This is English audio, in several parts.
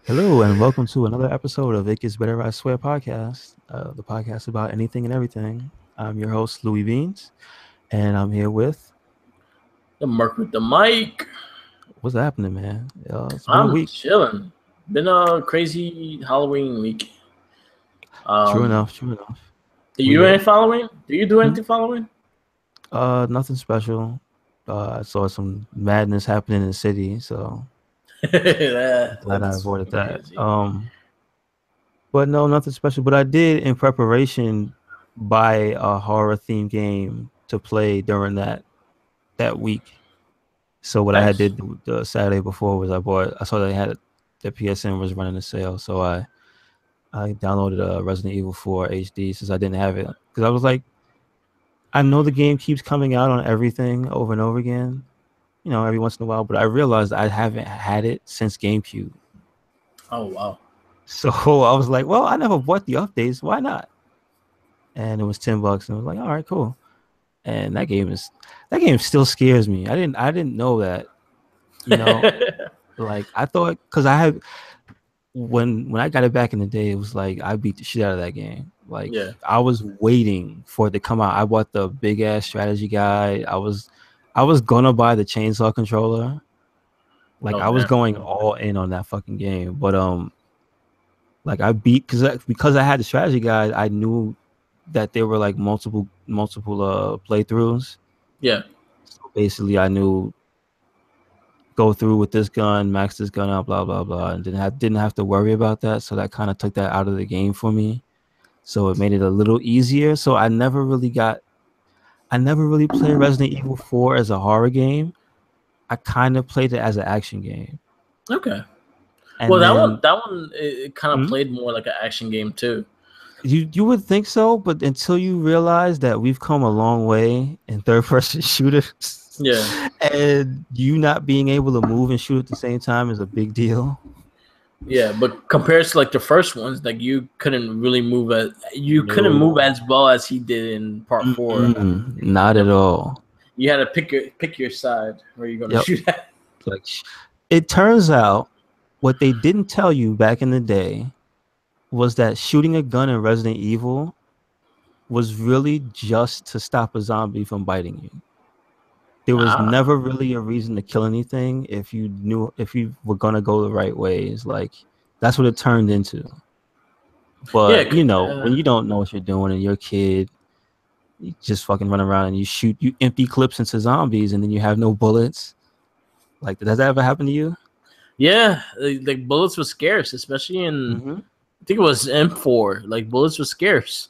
Hello and welcome to another episode of It Gets Better, I Swear podcast, the podcast about anything and everything. I'm your host, Louis Beans, and I'm here with, The Merc with the mic. what's happening, man? It's been a I'm week. chilling. Been a crazy Halloween week. True Um, enough, true enough. do We you do were, any following? Do you do hmm? anything following? Nothing special. I saw some madness happening in the city, so glad I That's avoided fucking that. crazy. But no, nothing special. But I did, in preparation, buy a horror themed game to play during that week. So what I had Nice. did the Saturday before was I saw they had the PSN was running a sale, so I downloaded Resident Evil 4 HD since I didn't have it because I was like, I know the game keeps coming out on everything over and over again, every once in a while, but I realized I haven't had it since GameCube. Oh wow. So I was like, well, I never bought the updates, why not? And it was $10, and I was like, all right, cool. And that game still scares me. I didn't know that, you know, like I thought because I had when I got it back in the day, it was like I beat the shit out of that game. Like Yeah. I was waiting for it to come out. I bought the big ass strategy guide. I was gonna buy the chainsaw controller. Like Oh I was damn. going all in on that fucking game. But like I beat because I had the strategy guide. I knew that there were like multiple playthroughs. Yeah. So basically, I knew go through with this gun, max this gun out, blah blah blah, and didn't have to worry about that. So that kind of took that out of the game for me. So it made it a little easier. So I never really played Resident Evil 4 as a horror game. I kind of played it as an action game. Okay. Well, And that one, then it kind of hmm, played more like an action game too. you would think so, but until you realize that we've come a long way in third person shooters, Yeah. and you not being able to move and shoot at the same time is a big deal. Yeah, but compared to like the first ones, like you couldn't move No. as well as he did in part four. Not at all. You had to pick your side where you're gonna Yep. shoot at. Like it turns out what they didn't tell you back in the day was that shooting a gun in Resident Evil was really just to stop a zombie from biting you. There was Ah, never really a reason to kill anything if you were gonna go the right ways. Like that's what it turned into. yeah, But when you don't know what you're doing and you're a kid, you just fucking run around and you empty clips into zombies and then you have no bullets. Like, does that ever happen to you? yeah. Like bullets were scarce, especially in Mm-hmm. I think it was M4. Like bullets were scarce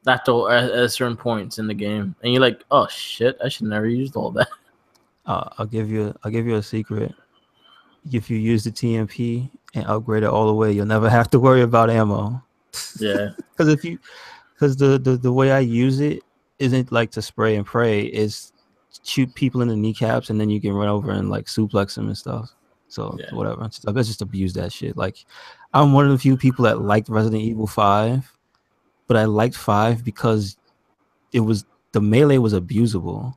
at certain points in the game, and you're like, oh shit, I should never used all that. I'll give you a secret. If you use the TMP and upgrade it all the way, you'll never have to worry about ammo. Yeah, Because the way I use it isn't like to spray and pray. It's shoot people in the kneecaps and then you can run over and like suplex them and stuff. So yeah, whatever. Let's just abuse that shit. Like I'm one of the few people that liked Resident Evil 5, but I liked 5 because the melee was abusable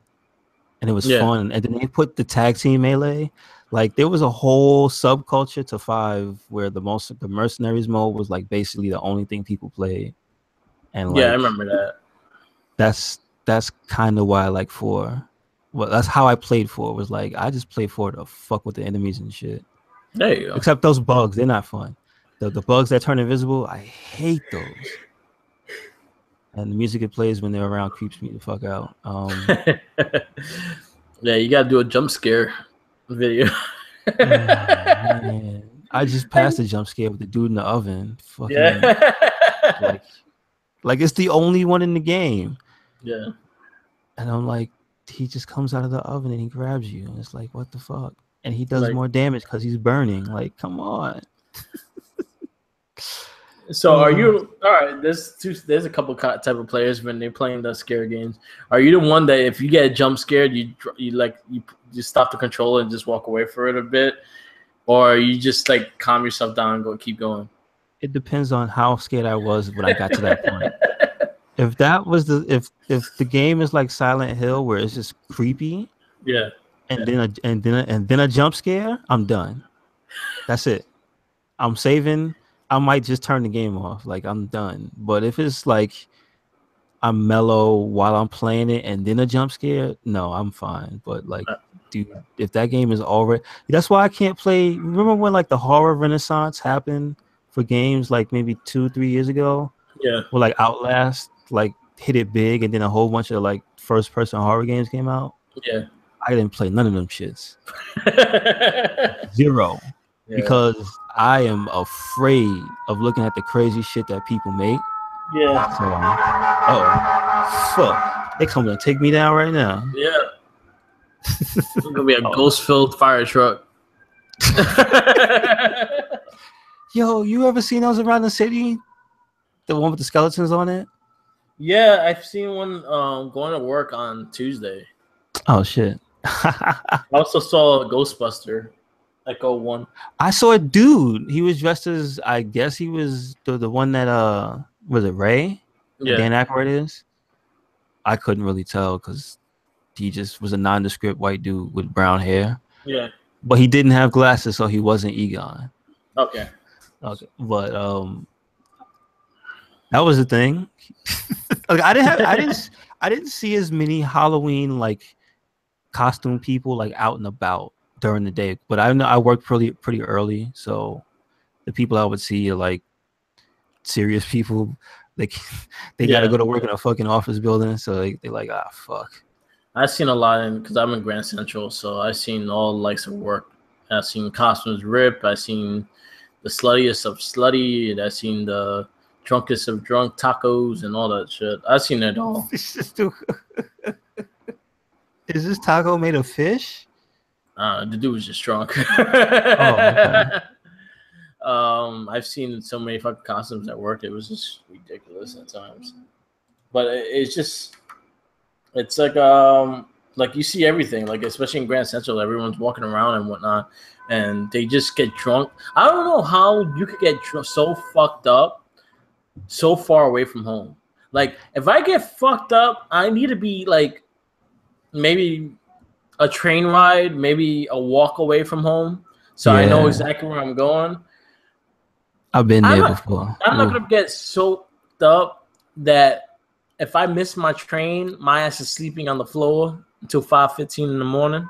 and it was yeah, fun. And then they put the tag team melee. Like there was a whole subculture to 5 where the mercenaries mode was like basically the only thing people played. And yeah. I like remember that. that's kind of why I like 4. Well, that's how I played 4. Was like I just played 4 to fuck with the enemies and shit. There you go. Except those bugs, they're not fun. The bugs that turn invisible, I hate those. And the music it plays when they're around creeps me the fuck out. Yeah, you gotta do a jump scare video. Man, I just passed a jump scare with the dude in the oven. Fucking Yeah, like like it's the only one in the game. yeah, And I'm like, he just comes out of the oven and he grabs you. And it's like, what the fuck? And he does like more damage because he's burning. Like, come on. so. Are you all right? There's a couple type of players when they're playing the scare games. Are you the one that if you get jump scared, you just stop the controller and just walk away for it a bit, or you just like calm yourself down and keep going? It depends on how scared I was when I got to that point. If that was if the game is like Silent Hill where it's just creepy Yeah, and then a jump scare, I'm done. That's it. I'm saving, I might just turn the game off. Like I'm done. But if it's like I'm mellow while I'm playing it and then a jump scare, no, I'm fine. But like, dude, if that game is already, that's why I can't play. Remember when like the horror renaissance happened for games like maybe 2-3 years ago? Yeah. Where like Outlast like hit it big and then a whole bunch of like first person horror games came out. Yeah. I didn't play none of them shits. Yeah. Zero. Because I am afraid of looking at the crazy shit that people make. Yeah. So, fuck. They coming to take me down right now. Yeah. It's gonna be a ghost-filled fire truck. Yo, you ever seen those around the city? The one with the skeletons on it? Yeah, I've seen one going to work on Tuesday. Oh shit. I also saw a Ghostbuster Echo 1. I saw a dude. He was dressed as, I guess he was the one that was it Ray? Yeah. Dan Aykroyd is. I couldn't really tell because he just was a nondescript white dude with brown hair. Yeah. But he didn't have glasses, so he wasn't Egon. Okay. But that was the thing. Like I didn't see as many Halloween like costume people like out and about during the day. But I know I worked pretty early, so the people I would see are like serious people. Like they got to go to work in a fucking office building, so they like fuck. I've seen a lot because I'm in Grand Central, so I've seen all likes of work. I've seen costumes rip. I've seen the sluttiest of slutty, and I've seen the drunkest of drunk tacos and all that shit. I've seen it all. Is this taco made of fish? The dude was just drunk. Okay. I've seen so many fucking costumes at work. It was just ridiculous at times. But it's like you see everything, like especially in Grand Central, everyone's walking around and whatnot, and they just get drunk. I don't know how you could get so fucked up so far away from home. Like if I get fucked up, I need to be like maybe a train ride, maybe a walk away from home, so I know exactly where I'm going. I've been there before. I'm not gonna get so up that if I miss my train, my ass is sleeping on the floor until 5:15 in the morning.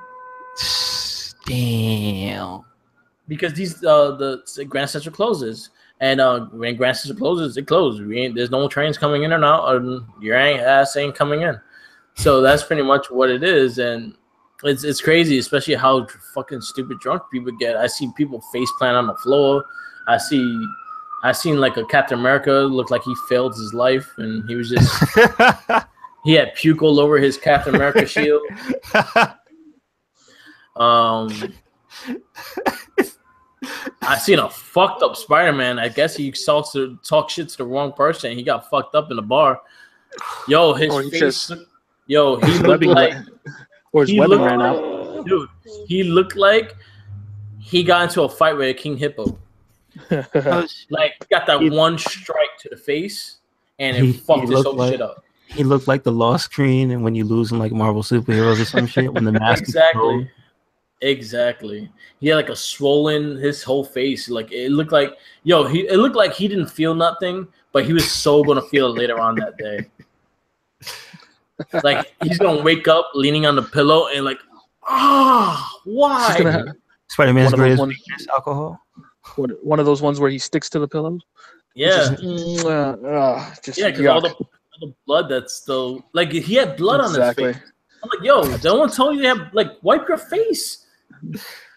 Damn. Because the Grand Central closes, and when Grand Central closes, it closes. There's no trains coming in or out, and your ass ain't coming in. So that's pretty much what it is, and it's crazy, especially how fucking stupid drunk people get. I see people face plant on the floor. I seen like a Captain America look like he failed his life, and he was just he had puke all over his Captain America shield. I seen a fucked up Spider-Man. I guess he talk shit to the wrong person. He got fucked up in the bar. Yo, his face. He looked like. Or his webbing ran out. Dude, he looked like he got into a fight with a King Hippo. Like got that one strike to the face, and it fucked his whole shit up. He looked like the lost screen, and when you lose in like Marvel superheroes or some shit, when the mask exactly. He had like a swollen his whole face. Like it looked like it looked like he didn't feel nothing, but he was so gonna feel it later on that day. Like he's gonna wake up leaning on the pillow and like, why? Spider-Man's greatest weakness, alcohol. One of those ones where he sticks to the pillows. Yeah, because all the blood that's still like he had blood on his face. I'm like, yo, no one told you to have like wipe your face.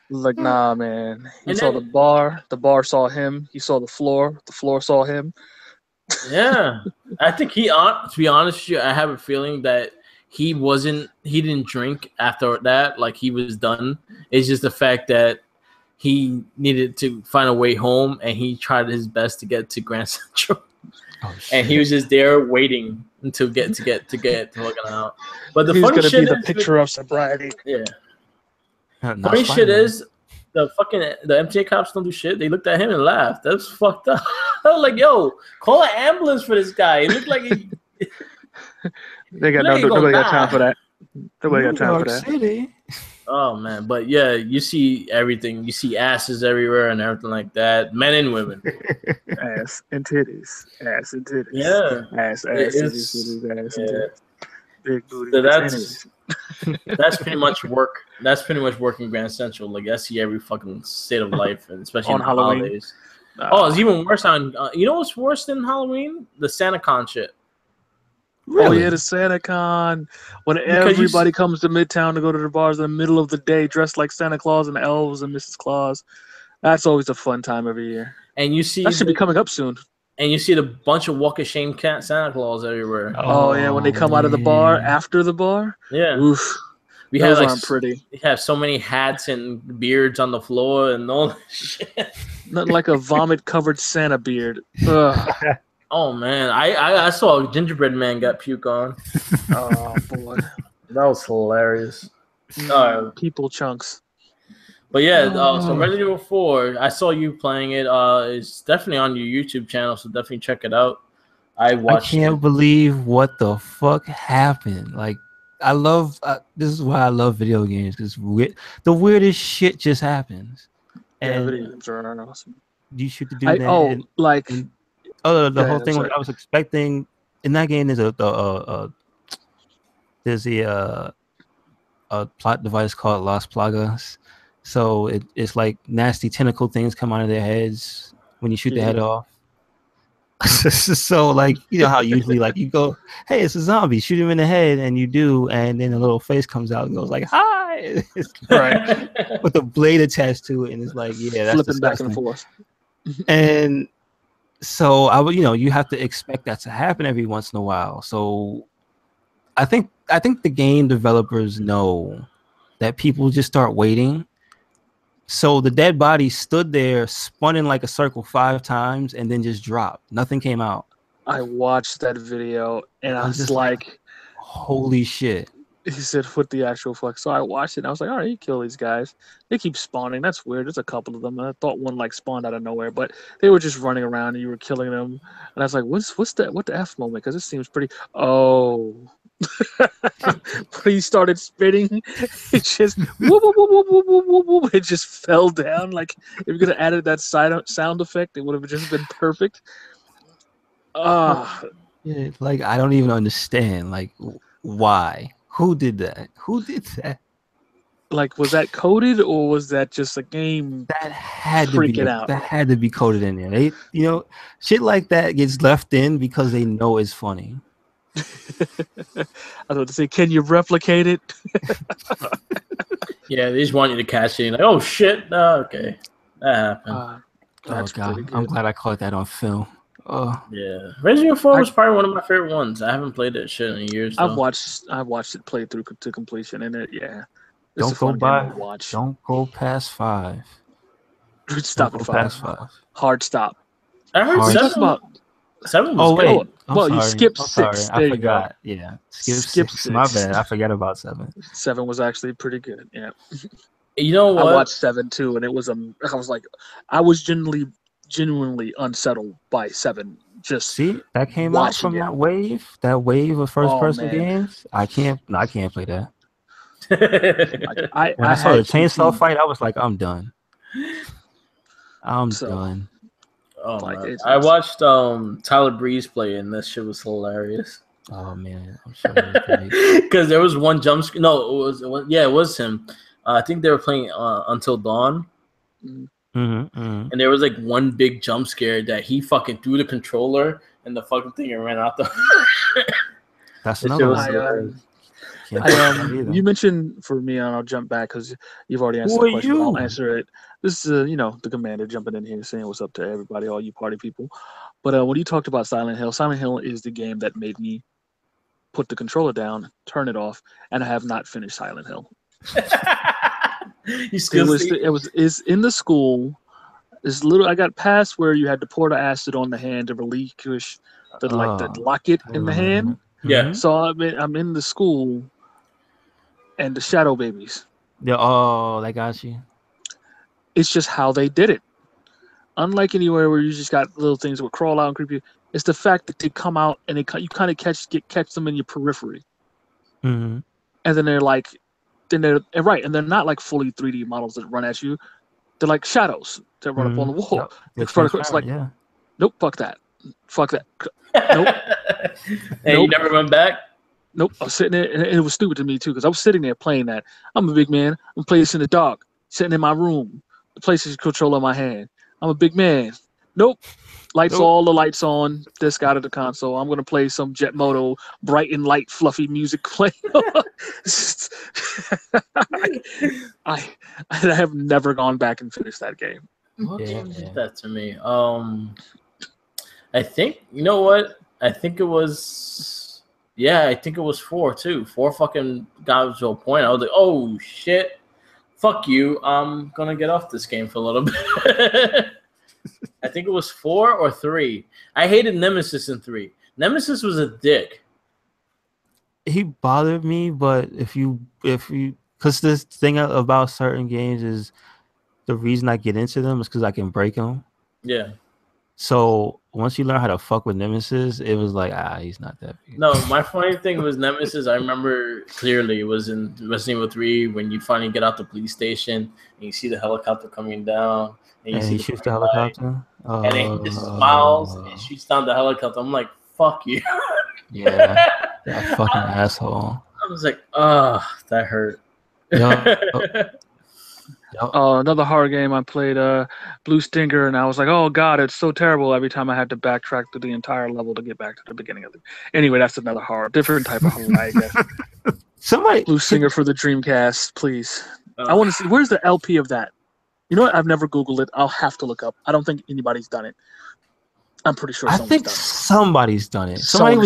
Like, nah, man. He saw the bar saw him. He saw the floor saw him. Yeah, I think to be honest with you, I have a feeling that he didn't drink after that. Like he was done. It's just the fact that he needed to find a way home, and he tried his best to get to Grand Central. And he was just there waiting to get looking out. But the funny shit is the picture of sobriety. Yeah. Funny shit is the MTA cops don't do shit. They looked at him and laughed. That's fucked up. I was like, yo, call an ambulance for this guy. It looked like nobody got time for that. Nobody got time for that. City. Oh man, but yeah, you see everything. You see asses everywhere and everything like that. Men and women. Ass and titties. Ass and titties. Yeah, Ass, it's titties, titties, ass and yeah. titties. Big booty. So Anyways. that's pretty much work. That's pretty much work in Grand Central. Like I see every fucking state of life, and especially On in the Halloween? holidays. Oh, it's even worse on. You know what's worse than Halloween? The SantaCon shit. Really? Oh yeah, the SantaCon. When everybody comes to Midtown to go to the bars in the middle of the day, dressed like Santa Claus and elves and Mrs. Claus. That's always a fun time every year. And you see that should be coming up soon. And you see the bunch of walk of shame Santa Claus everywhere. Oh yeah, when they come out of the bar after the bar. Yeah. Oof. Those aren't pretty. We have so many hats and beards on the floor and all that shit. Nothing like a vomit-covered Santa beard. Ugh. Oh man, I saw a gingerbread man got puke on. Oh boy, that was hilarious. People chunks. But yeah, so Resident Evil 4, I saw you playing it. It's definitely on your YouTube channel, so definitely check it out. I can't believe what the fuck happened. Like, I love this is why I love video games, because the weirdest shit just happens. And video games are awesome. You shoot the dude. The whole thing. What I was expecting in that game is there's a plot device called Las Plagas. So it's like nasty tentacle things come out of their heads when you shoot the head off. So like, you know how usually like you go, hey, it's a zombie, shoot him in the head, and you do, and then a little face comes out and goes like, hi, right, with a blade attached to it, and it's like, yeah, that's flipping back and forth. And so I would, you have to expect that to happen every once in a while. So I think the game developers know that people just start waiting. So the dead body stood there, spun in like a circle 5 times, and then just dropped. Nothing came out. I watched that video, and I was just like, holy shit. He said, "Put the actual fuck." So I watched it, and I was like, "All right, you kill these guys. They keep spawning. That's weird. There's a couple of them. And I thought one like spawned out of nowhere, but they were just running around, and you were killing them. And I was like, "What's that? What the F moment? Because it seems pretty." Oh, he started spitting. It just whoop, whoop, whoop, whoop, whoop, whoop, whoop. It just fell down. Like if you could have added that sound effect, it would have just been perfect. Yeah, like I don't even understand. Like why? Who did that? Who did that? Like, was that coded or was that just a game that had to be out? That had to be coded in there. They, shit like that gets left in because they know it's funny. I was about to say, can you replicate it? Yeah, they just want you to catch it. Like, oh shit! Okay, that happened. Oh god, I'm glad I caught that on film. Oh yeah, Resident Evil 4 was probably one of my favorite ones. I haven't played that shit in years. I've watched it play through to completion, and don't go past 5. Stop at 5. 5. Hard stop. I heard 7 was oh wait, good. Well, you skipped 6. I forgot. Yeah, skip 6. My bad. I forgot about 7. 7 was actually pretty good. Yeah. You know what? I watched 7 too, and it was I was like, I was genuinely unsettled by 7. Just see that came out from that wave of first-person games. I can't play that. When I saw the chainsaw fight, I was like, I'm done. I'm done. Oh like I watched Tyler Breeze play, and this shit was hilarious. Oh man, I'm sure. Because there was one jump scare. No, it was him. I think they were playing Until Dawn. And there was like one big jump scare that he fucking threw the controller and the fucking thing and ran out the. That's another one. You mentioned for me, and I'll jump back because you've already answered the question. I'll answer it. This is the commander jumping in here saying what's up to everybody, all you party people. But when you talked about Silent Hill is the game that made me put the controller down, turn it off, and I have not finished Silent Hill. You still it's in the school. I got past where you had to pour the acid on the hand to relinquish the locket in the hand. Yeah. So I'm in the school, and the shadow babies. Yeah. Oh, they got you. It's just how they did it. Unlike anywhere where you just got little things that would crawl out and creep you, it's the fact that they come out and you kind of catch them in your periphery, and then they're like then they're not like fully 3D models that run at you. They're like shadows that run up on the wall. Yep. It's like, yeah. nope, fuck that. Nope. And you never went back? Nope. I was sitting there, and it was stupid to me too, because I was sitting there playing that. I'm a big man. I'm playing this in the dark, sitting in my room. The PlayStation controller in my hand. I'm a big man. Nope. All the lights on. Disc out of the console. I'm gonna play some Jet Moto, bright and light, fluffy music play. I have never gone back and finished that game. What game did that to me? I think, you know what? I think it was 4 too. 4 fucking got to a point. I was like, oh shit, fuck you. I'm gonna get off this game for a little bit. I think it was 4 or 3. I hated Nemesis in 3. Nemesis was a dick. He bothered me, but if you, because this thing about certain games is the reason I get into them is because I can break them. Yeah. So once you learn how to fuck with Nemesis, it was like, he's not that big. No, my funny thing was Nemesis. I remember clearly it was in Resident Evil 3 when you finally get out the police station and you see the helicopter coming down. And he shoots the helicopter? And then he just smiles and shoots down the helicopter. I'm like, fuck you. Yeah, that fucking asshole. I was like, that hurt. Another horror game I played, Blue Stinger, and I was like, oh god, it's so terrible every time I had to backtrack through the entire level to get back to the beginning of it. Anyway, that's another horror, different type of horror, I guess. Blue Stinger for the Dreamcast, please. I want to see, where's the LP of that? You know what? I've never Googled it. I'll have to look up. I don't think anybody's done it. I'm pretty sure somebody's done it. Somebody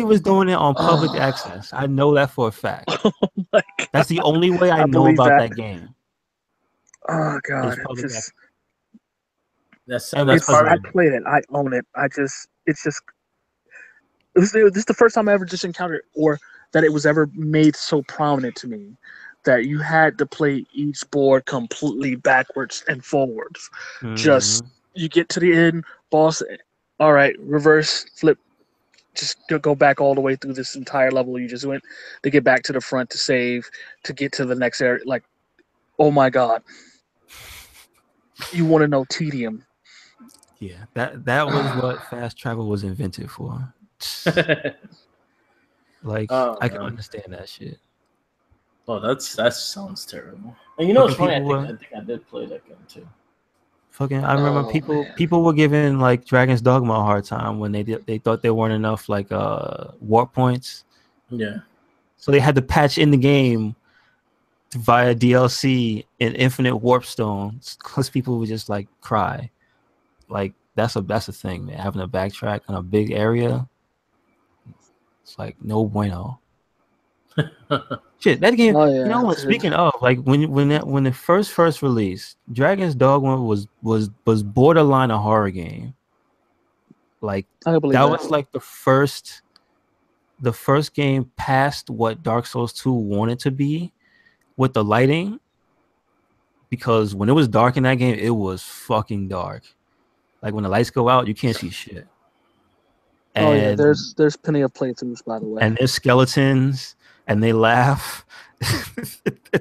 was doing it on public access. I know that for a fact. Oh my God. That's the only way I know about that game. Oh god, I played it. I own it. This is the first time I ever just encountered or that it was ever made so prominent to me that you had to play each board completely backwards and forwards. Just you get to the end, boss. All right, reverse, flip. Just go back all the way through this entire level you just went to get back to the front to save to get to the next area. Like, oh my god. You want to know tedium? Yeah, that was what fast travel was invented for. Like, I can understand that shit. Oh, that sounds terrible. And you know what's funny? I think I did play that game too. I remember people were giving like Dragon's Dogma a hard time when they thought there weren't enough like warp points. Yeah. So they had to patch in the game via DLC and infinite warp stones because people would just like cry. Like that's a thing, man. Having to backtrack on a big area, it's like no bueno. Shit, that game. Oh, yeah. You know what? Speaking of, like when it first released, Dragon's Dogma was borderline a horror game. Like that was like the first game past what Dark Souls 2 wanted to be with the lighting. Because when it was dark in that game, it was fucking dark. Like when the lights go out, you can't see shit. And, there's plenty of playthroughs, by the way. And there's skeletons. And they laugh.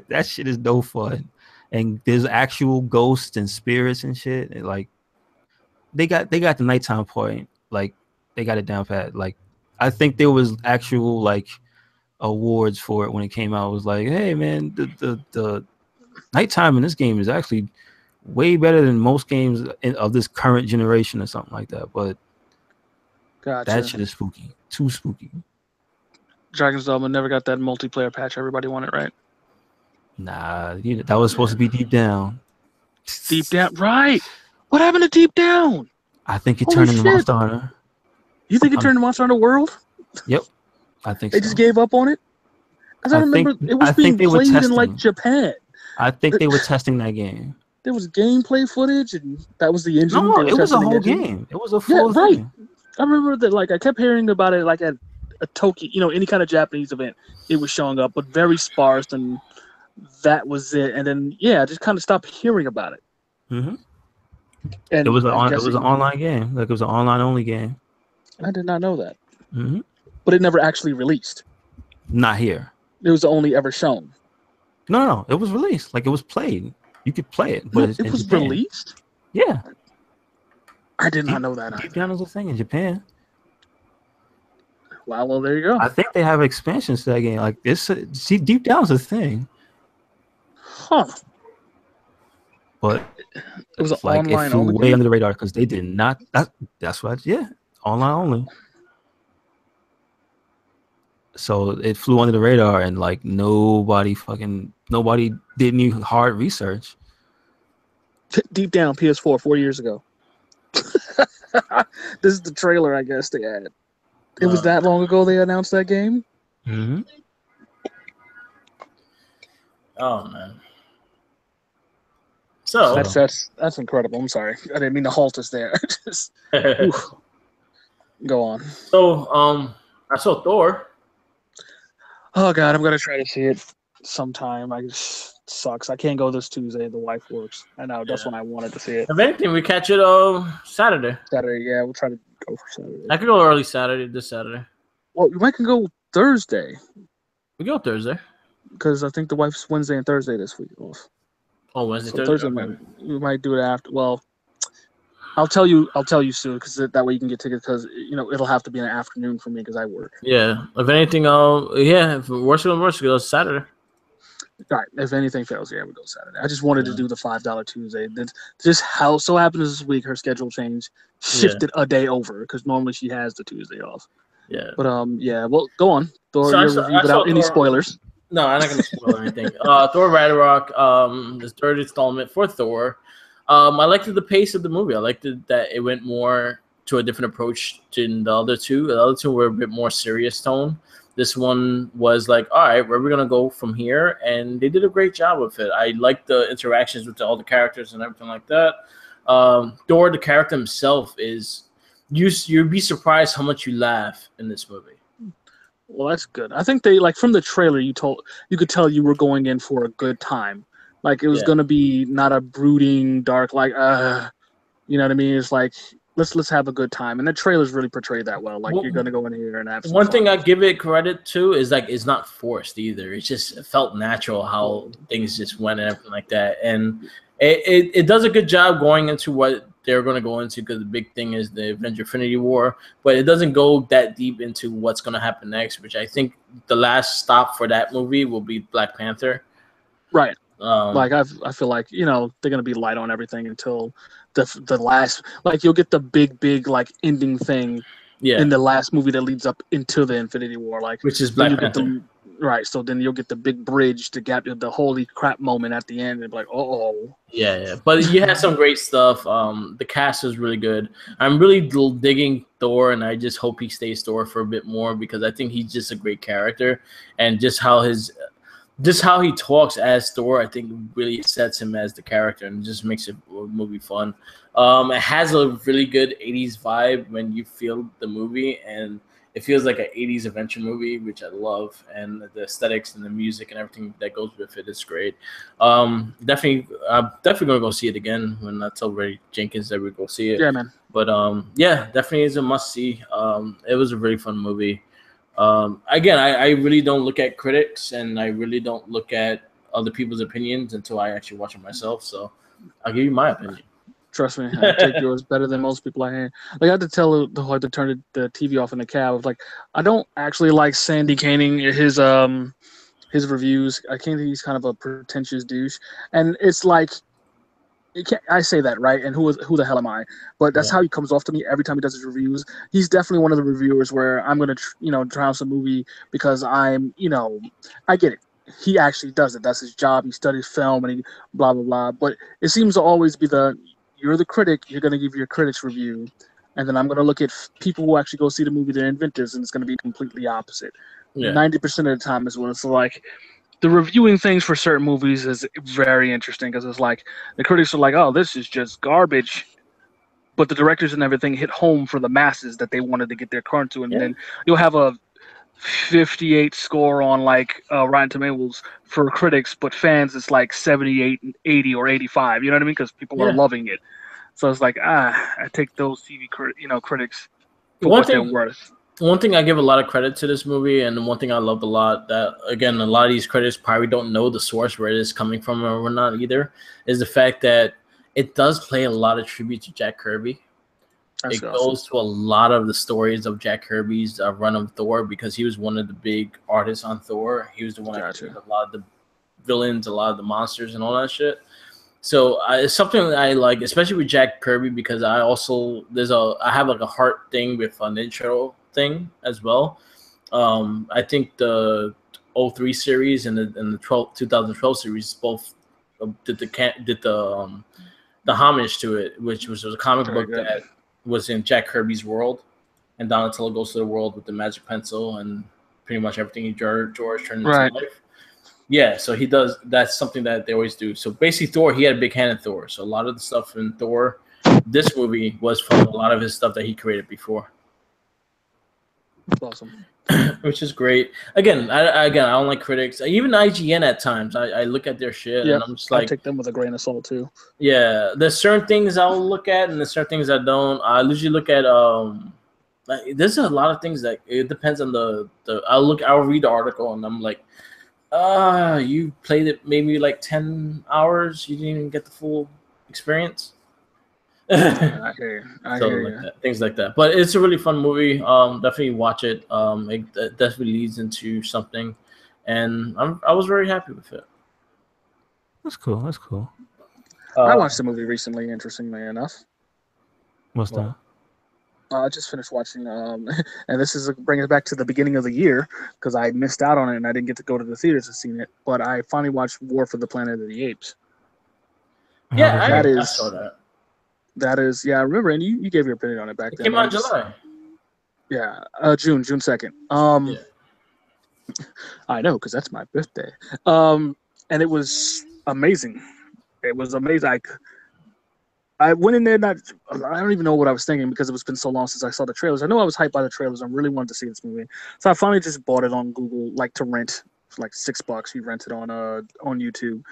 That shit is no fun. And there's actual ghosts and spirits and shit. And like they got the nighttime point. Like they got it down pat. Like I think there was actual like awards for it when it came out. It was like, hey man, the nighttime in this game is actually way better than most games of this current generation or something like that. But that shit is spooky. Too spooky. Dragon's Dogma never got that multiplayer patch everybody wanted, right? Nah, that was supposed to be Deep Down. Deep Down, right? What happened to Deep Down? I think it turned into Monster Hunter. You think it turned into Monster Hunter World? Yep, I think they just gave up on it. Because I remember it was being played in like Japan. I think they were testing that game. There was gameplay footage, and that was the engine. No, it was a whole game. It was a full game. I remember that. Like I kept hearing about it, like at a Tokyo, any kind of Japanese event, it was showing up, but very sparse, and that was it. And then, I just kind of stopped hearing about it. Mm-hmm. And it was an online game. Like it was an online only game. I did not know that. Mm-hmm. But it never actually released. Not here. It was only ever shown. No, it was released. Like it was played. You could play it, but No, it's it in was Japan. released. Yeah, I did not know that. Deep Down is a thing in Japan. Wow, well, there you go. I think they have expansions to that game. Like this, see, Deep Down is a thing, Huh. but It was an like it online flew only way game? under the radar because they did not. That's what. Yeah, online only. So it flew under the radar, and like nobody did any hard research. Deep Down, PS4, 4 years ago. This is the trailer, I guess they had. It was that long ago they announced that game? Mm-hmm. Oh man. So that's incredible. I'm sorry. I didn't mean to halt us there. Just go on. So I saw Thor. Oh god, I'm gonna try to see it sometime. I just sucks. I can't go this Tuesday. The wife works. I know that's when I wanted to see it. If anything, we catch it Saturday. Saturday, yeah, we'll try to go for Saturday. I could go early Saturday, this Saturday. Well, we might can go Thursday We go Thursday. because I think the wife's Wednesday and Thursday this week off. Oh, Wednesday, So Thursday. Thursday we might do it after. Well, I'll tell you soon because that way you can get tickets because it'll have to be an afternoon for me because I work. Yeah. If anything, if worst comes to worst, it goes Saturday. All right. If anything fails, yeah, we go Saturday. I just wanted to do the $5 Tuesday. Just how so happens this week her schedule changed, shifted a day over because normally she has the Tuesday off. Yeah. But yeah. Well, go on. Thor, So your review without any spoilers. No, I'm not gonna spoil anything. Thor Ragnarok, the third installment for Thor. I liked the pace of the movie. I liked that it went more to a different approach than the other two. The other two were a bit more serious tone. This one was like, all right, where are we gonna go from here? And they did a great job with it. I liked the interactions with all the characters and everything like that. Thor, the character himself, is you'd be surprised how much you laugh in this movie. Well, that's good. I think they from the trailer you could tell you were going in for a good time. Like it was gonna be not a brooding, dark, like you know what I mean? It's like let's have a good time. And the trailers really portray that well. Like you're gonna go in here and have some one fun. thing I give it credit to is like it's not forced either. It just felt natural how things just went and everything like that. And it does a good job going into what they're going to go into because the big thing is the Avenger Infinity War, but it doesn't go that deep into what's going to happen next, which I think the last stop for that movie will be Black Panther. Right. Like I feel like they're going to be light on everything until the last. Like you'll get the big like ending thing in the last movie that leads up into the Infinity War, like which is Black Panther. Right, so then you'll get the big bridge to gap the holy crap moment at the end and be like, oh. Yeah. But you had some great stuff. The cast is really good. I'm really digging Thor, and I just hope he stays Thor for a bit more because I think he's just a great character, and just how he talks as Thor, I think really sets him as the character and just makes the movie fun. It has a really good 80s vibe when you feel the movie, and it feels like an 80s adventure movie, which I love, and the aesthetics and the music and everything that goes with it is great. I'm definitely gonna go see it again when I tell Ray Jenkins that we go see it. Yeah, man. But definitely is a must see. It was a really fun movie. Again, I really don't look at critics and I really don't look at other people's opinions until I actually watch it myself. So I'll give you my opinion. Trust me, I take yours better than most people I hear. Like I had to tell the whole to turn the TV off in the cab. I was like, I don't actually like Sandy Caning his reviews. I think he's kind of a pretentious douche, and it's like, I say that right, and who the hell am I? But that's how he comes off to me every time he does his reviews. He's definitely one of the reviewers where I'm gonna trounce a movie because I'm I get it. He actually does it. That's his job. He studies film and he blah blah blah. But it seems to always be you're the critic, you're going to give your critic's review, and then I'm going to look at people who actually go see the movie, they're inventors, and it's going to be completely opposite. 90% of the time is when it's like, the reviewing things for certain movies is very interesting, because it's like, the critics are like, oh, this is just garbage, but the directors and everything hit home for the masses that they wanted to get their current to, and then you'll have a 58 score on like Rotten Tomatoes for critics, but fans it's like 78, 80, or 85. You know what I mean? Because people are loving it. So it's like I take those TV critics for what they're worth. one thing I give a lot of credit to this movie, and one thing I love a lot, that again, a lot of these credits probably don't know the source where it is coming from or not either, is the fact that it does play a lot of tribute to Jack Kirby. That's It awesome. goes to a lot of the stories of Jack Kirby's run of Thor, because he was one of the big artists on Thor. He was the one that created a lot of the villains, a lot of the monsters, and all that shit. So it's something that I like, especially with Jack Kirby, because I have like a heart thing with an intro thing as well. I think the 03 series and the 2012 series both did the homage to it, which was a comic book that was in Jack Kirby's world, and Donatello goes to the world with the magic pencil and pretty much everything George turned into life. Yeah, so he does. That's something that they always do. So basically, Thor, he had a big hand in Thor. So a lot of the stuff in Thor, this movie, was from a lot of his stuff that he created before. Awesome. Which is great. Again, I don't like critics. Even IGN at times, I look at their shit and I'm just like, I take them with a grain of salt too. Yeah, there's certain things I'll look at and there's certain things I don't. I usually look at like, there's a lot of things that it depends on I'll read the article and I'm like, you played it maybe like 10 hours, you didn't even get the full experience. I hear you. Things like that. But it's a really fun movie. Definitely watch it. It definitely leads into something, and I was very happy with it. That's cool. That's cool. I watched the movie recently, interestingly enough. What's that? I just finished watching, and this is bringing it back to the beginning of the year because I missed out on it and I didn't get to go to the theaters to see it. But I finally watched War for the Planet of the Apes. Yeah, I saw that. That is, I remember, and you gave your opinion on it back then. It came out in July. Yeah, June 2nd. I know, because that's my birthday. And it was amazing. It was amazing. I went in there, I don't even know what I was thinking because it's been so long since I saw the trailers. I know I was hyped by the trailers. I really wanted to see this movie. So I finally just bought it on Google, like to rent, for like $6. You rent it on YouTube.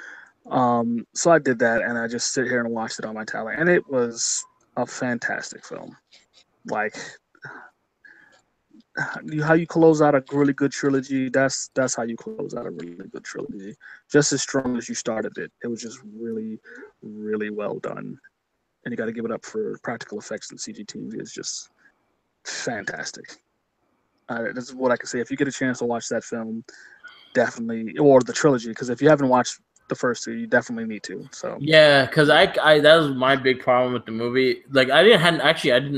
So I did that, and I just sit here and watched it on my tablet, and it was a fantastic film. Like how you close out a really good trilogy. That's how you close out a really good trilogy. Just as strong as you started it. It was just really, really well done, and you got to give it up for practical effects and CG teams. It's just fantastic. This is what I can say. If you get a chance to watch that film, definitely, or the trilogy, because if you haven't watched the first two, you definitely need to. So yeah, because I that was my big problem with the movie. Like I didn't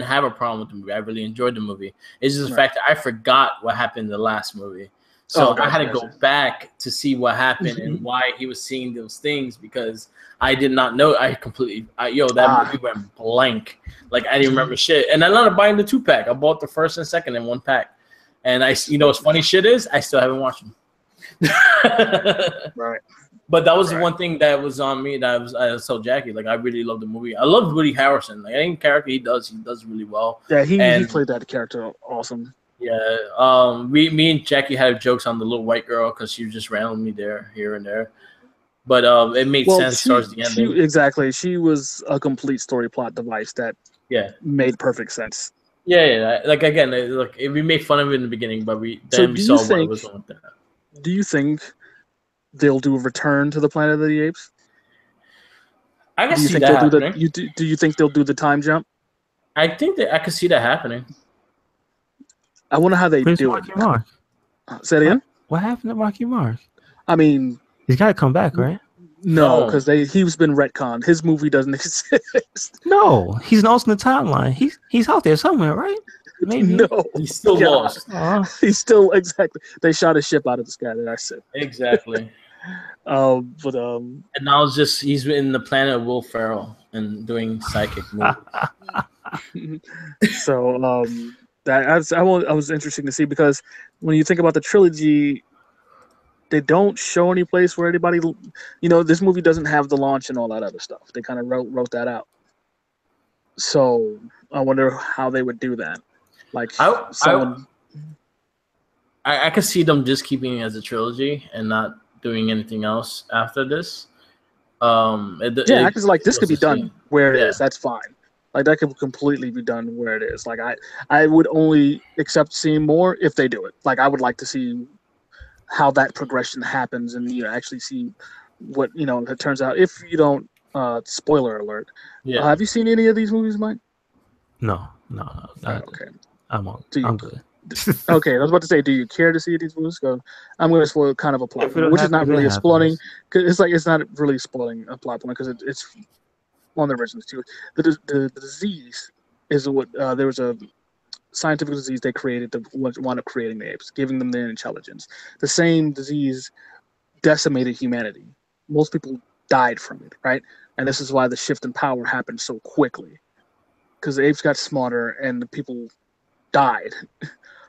have a problem with the movie. I really enjoyed the movie. It's just the fact that I forgot what happened in the last movie, so I had to go back to see what happened and why he was seeing those things, because I did not know. That movie went blank. Like I didn't remember shit, and I ended up buying the 2-pack. I bought the first and second in 1 pack, and what's funny shit is I still haven't watched them. Right. But that was the one thing that was on me that I told Jackie, like, I really love the movie. I love Woody Harrelson. Like, any character he does really well. Yeah, he played that character awesome. Yeah. Me and Jackie had jokes on the little white girl because she was just randomly there, here and there. But it made sense towards the end. Exactly. She was a complete story plot device that made perfect sense. Yeah. Like, again, we made fun of it in the beginning, but we saw what it was on with that. Do you think they'll do a return to the Planet of the Apes? I can see that happening. Do you think they'll do the time jump? I think that I could see that happening. I wonder how they do Marky Mark? Say it again? What happened to Marky Mark? I mean, he's got to come back, right? No, because he's been retconned. His movie doesn't exist. No, he's an alternate timeline. He's out there somewhere, right? Maybe. No, he's still lost. He's still They shot his ship out of the sky. That I said exactly. And now he's in the planet of Will Ferrell and doing psychic movies. So that was interesting to see, because when you think about the trilogy, they don't show any place where anybody, this movie doesn't have the launch and all that other stuff. They kind of wrote that out. So I wonder how they would do that. Like I could see them just keeping it as a trilogy and not doing anything else after this. Because this could be done where it is. That's fine. Like that could completely be done where it is. Like I would only accept seeing more if they do it. Like I would like to see how that progression happens and actually see what it turns out. If you don't, spoiler alert. Yeah. Have you seen any of these movies, Mike? No. Okay. I'm good. Okay, I was about to say, do you care to see these movies? I'm going to spoil kind of a plot point, which is not really a spoiling. Cause it's not really spoiling a plot point because it's on the originals too. The disease is what there was a scientific disease they created to wound up creating the apes, giving them their intelligence. The same disease decimated humanity. Most people died from it, right? And this is why the shift in power happened so quickly, because the apes got smarter and the people died,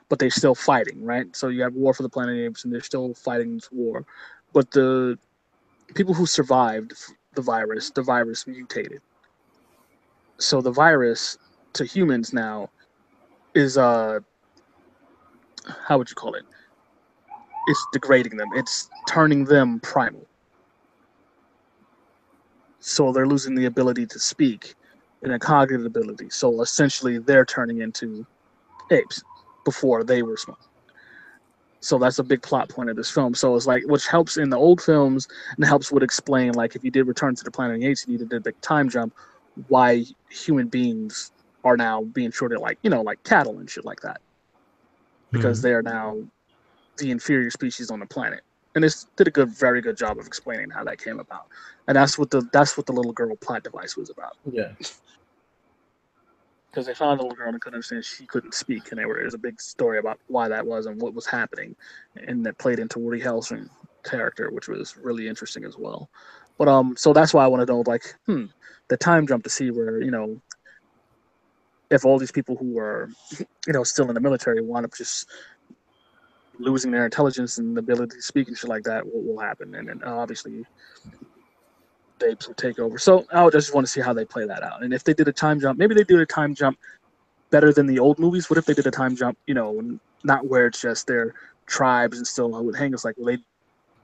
but they're still fighting, right? So you have War for the Planet of the Apes, and they're still fighting this war. But the people who survived the virus mutated. So the virus to humans now is how would you call it? It's degrading them. It's turning them primal. So they're losing the ability to speak and a cognitive ability. So essentially, they're turning into apes before they were small. So that's a big plot point of this film. So it's like, which helps in the old films and helps would explain, like, if you did Return to the Planet of the Apes and you did a big time jump, why human beings are now being treated like, like cattle and shit like that. Because they are now the inferior species on the planet. And this did a very good job of explaining how that came about. And that's what the little girl plot device was about. Yeah. Because they found a little girl and couldn't understand she couldn't speak, and there's a big story about why that was and what was happening, and that played into Woody Harrelson's character, which was really interesting as well. But so that's why I want to know, like, the time jump to see where if all these people who are still in the military wind up just losing their intelligence and ability to speak and shit like that, what will happen? And then obviously the apes will take over. So I just want to see how they play that out. And if they did a time jump, maybe they did a time jump better than the old movies. What if they did a time jump, not where it's just their tribes and still would hang us, like, will they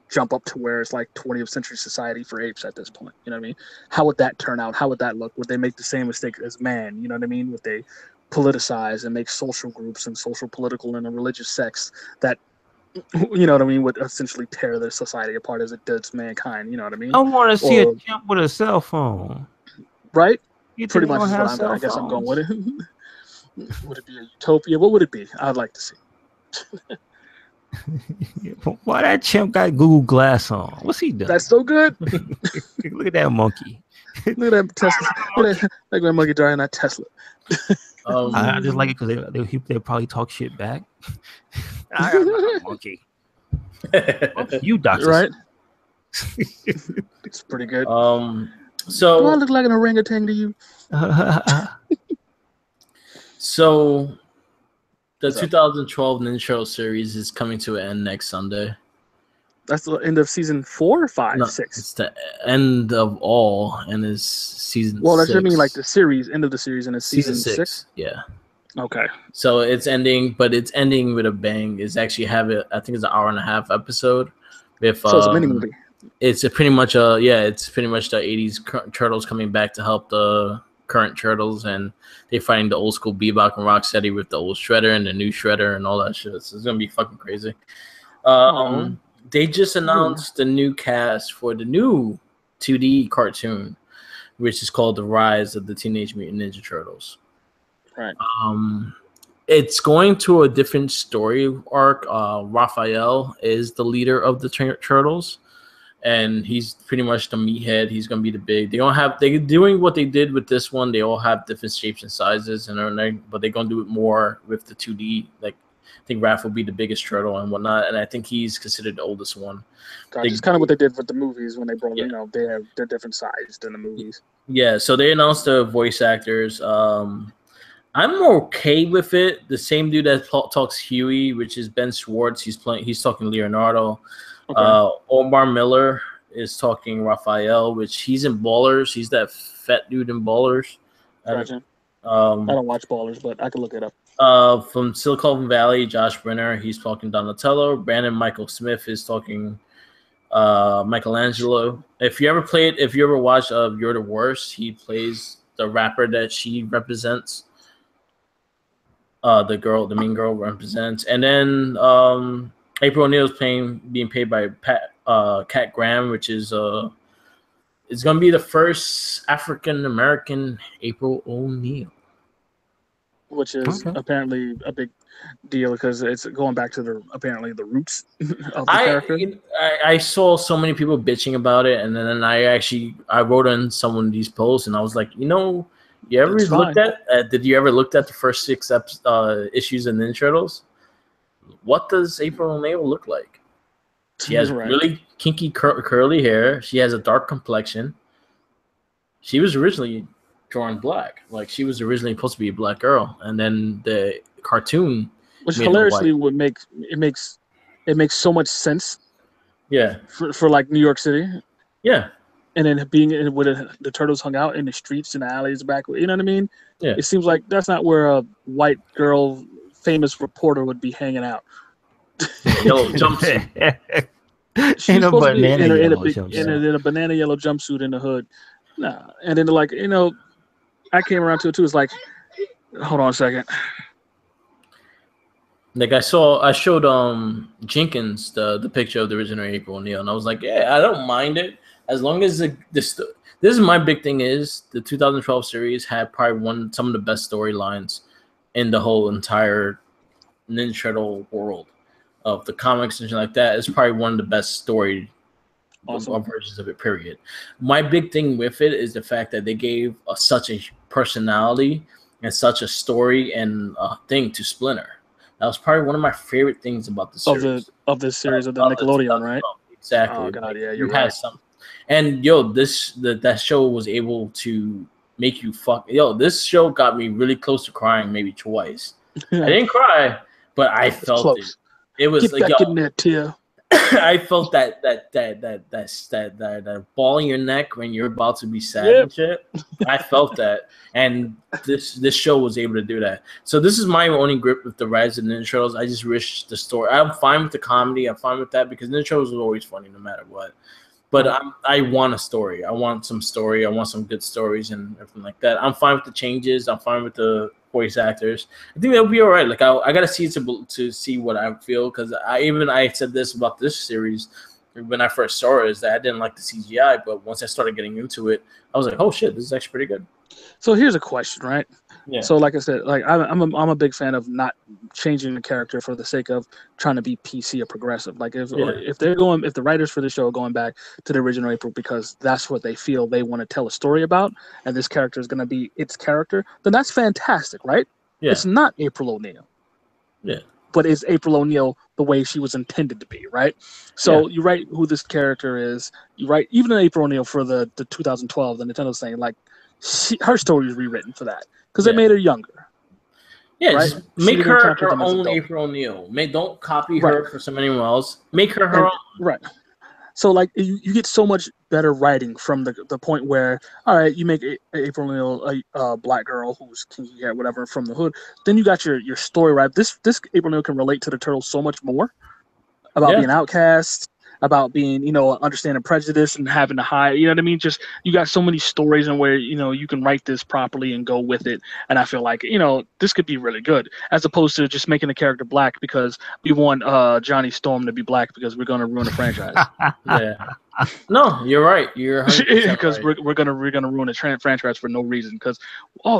jump up to where it's like 20th century society for apes at this point? You know what I mean? How would that turn out? How would that look? Would they make the same mistake as man? You know what I mean? Would they politicize and make social groups and social, political, and religious sects that would essentially tear their society apart as it does mankind? You know what I mean? I want to see a chimp with a cell phone. Right? Pretty much is what I guess I'm going with it. Would it be a utopia? What would it be? I'd like to see. Why that chimp got Google Glass on? What's he doing? That's so good. Look at that monkey. Look at that Tesla. Look at that monkey driving that Tesla. I just like it because they probably talk shit back. I got a monkey. You doctor, right? It's pretty good. So do I look like an orangutan to you? So the 2012 Ninja Turtle series is coming to an end next Sunday. That's the end of season 4 or 5, No, 6. It's the end of all, and is season. Well, that's what I mean, like the series, end of the series, and it's season 6. Yeah. Okay. So it's ending, but it's ending with a bang. It's actually I think it's an hour and a half episode. With so it's a mini movie. It's pretty much the 80s turtles coming back to help the current turtles, and they're fighting the old school Bebop and Rocksteady with the old Shredder and the new Shredder and all that shit. So it's gonna be fucking crazy. They just announced the new cast for the new 2D cartoon, which is called The Rise of the Teenage Mutant Ninja Turtles. Right. It's going to a different story arc. Raphael is the leader of the turtles, and he's pretty much the meathead. He's going to be the big. They're doing what they did with this one. They all have different shapes and sizes, but they're going to do it more with the 2D. Like, I think Raph will be the biggest turtle and whatnot, and I think he's considered the oldest one. It's kind of what they did with the movies when they brought, they're different sized in the movies. Yeah, so they announced the voice actors. I'm okay with it. The same dude that talks Huey, which is Ben Schwartz, he's talking Leonardo. Okay. Omar Miller is talking Raphael, which he's in Ballers. He's that fat dude in Ballers. Gotcha. I don't watch Ballers, but I can look it up. From Silicon Valley, Josh Brenner, he's talking Donatello. Brandon Michael Smith is talking Michelangelo. If you ever watch You're the Worst, he plays the rapper that she represents. The main girl represents, and then April O'Neil is being paid by Cat Graham, which is it's gonna be the first African American April O'Neil, which is apparently a big deal because it's going back to the roots of the character. I saw so many people bitching about it, and then I wrote in some of these posts, and I was like, you ever looked at? Did you ever looked at the first 6 issues of Ninja Turtles? What does April O'Neil look like? She has really kinky curly hair. She has a dark complexion. She was originally drawn black. Like, she was originally supposed to be a black girl, and then the cartoon, which hilariously makes so much sense. Yeah, for like New York City. Yeah. And then being where the turtles hung out in the streets and the alleys back, you know what I mean? Yeah. It seems like that's not where a white girl, famous reporter would be hanging out. Yellow jumpsuit. She's supposed to be in a banana yellow jumpsuit in the hood. Nah. And then I came around to it too. It's like, hold on a second. Like I showed Jenkins the picture of the original April O'Neil, and I was like, yeah, I don't mind it. As long as this is my big thing is the 2012 series had probably some of the best storylines in the whole entire Ninja Turtle world of the comics and shit like that. It's probably one of the best story versions of it, period. My big thing with it is the fact that they gave such a personality and such a story and thing to Splinter. That was probably one of my favorite things about the series. Of this series of the Nickelodeon, right? Exactly. Oh god, yeah, you had some. And that show was able to make you this show got me really close to crying maybe twice. I didn't cry, but I felt it. It was Get back in there, Tia. I felt that ball in your neck when you're about to be sad and shit. I felt that, and this show was able to do that. So this is my only grip with the Rise of Ninja Turtles. I just wish the story. I'm fine with the comedy. I'm fine with that because Ninja Turtles was always funny no matter what. But I want a story. I want some story. I want some good stories and everything like that. I'm fine with the changes. I'm fine with the voice actors. I think that'll be all right. Like I gotta see it to see what I feel because I said this about this series when I first saw it is that I didn't like the CGI, but once I started getting into it, I was like, oh shit, this is actually pretty good. So here's a question, right? Yeah. So like I said, like I'm a big fan of not changing the character for the sake of trying to be PC or progressive. Like if the writers for the show are going back to the original April because that's what they feel they want to tell a story about, and this character is going to be its character, then that's fantastic, right? Yeah. It's not April O'Neil. Yeah. But is April O'Neil the way she was intended to be, right? So you write who this character is. You write even April O'Neil for the 2012, the Nintendo thing, like her story is rewritten for that because they made her younger. Yeah, right? just make her own April O'Neil. Don't copy her for anyone else. Make her own. Right. So like you get so much better writing from the point where all right, you make April O'Neil a black girl who's kinky hair, whatever, from the hood. Then you got your story right. This April O'Neil can relate to the Turtles so much more about being outcast, about being understanding prejudice and having to hide. You know what I mean? Just you got so many stories and where you can write this properly and go with it. And I feel like this could be really good as opposed to just making the character black because we want Johnny Storm to be black because we're going to ruin the franchise. Yeah. No, you're right. You're because right. we're gonna ruin a franchise for no reason. Because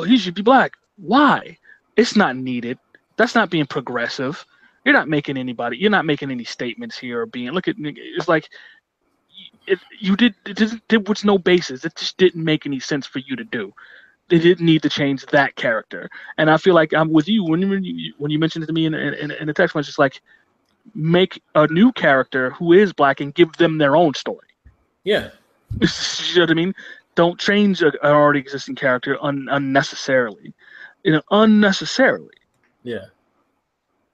he should be black. Why? It's not needed. That's not being progressive. You're not making any statements here or being. Look at it's like you did with no basis. It just didn't make any sense for you to do. They didn't need to change that character. And I feel like I'm with you when you mentioned it to me in the text message. It's like make a new character who is black and give them their own story. Yeah. You know what I mean? Don't change an already existing character unnecessarily. Unnecessarily. Yeah.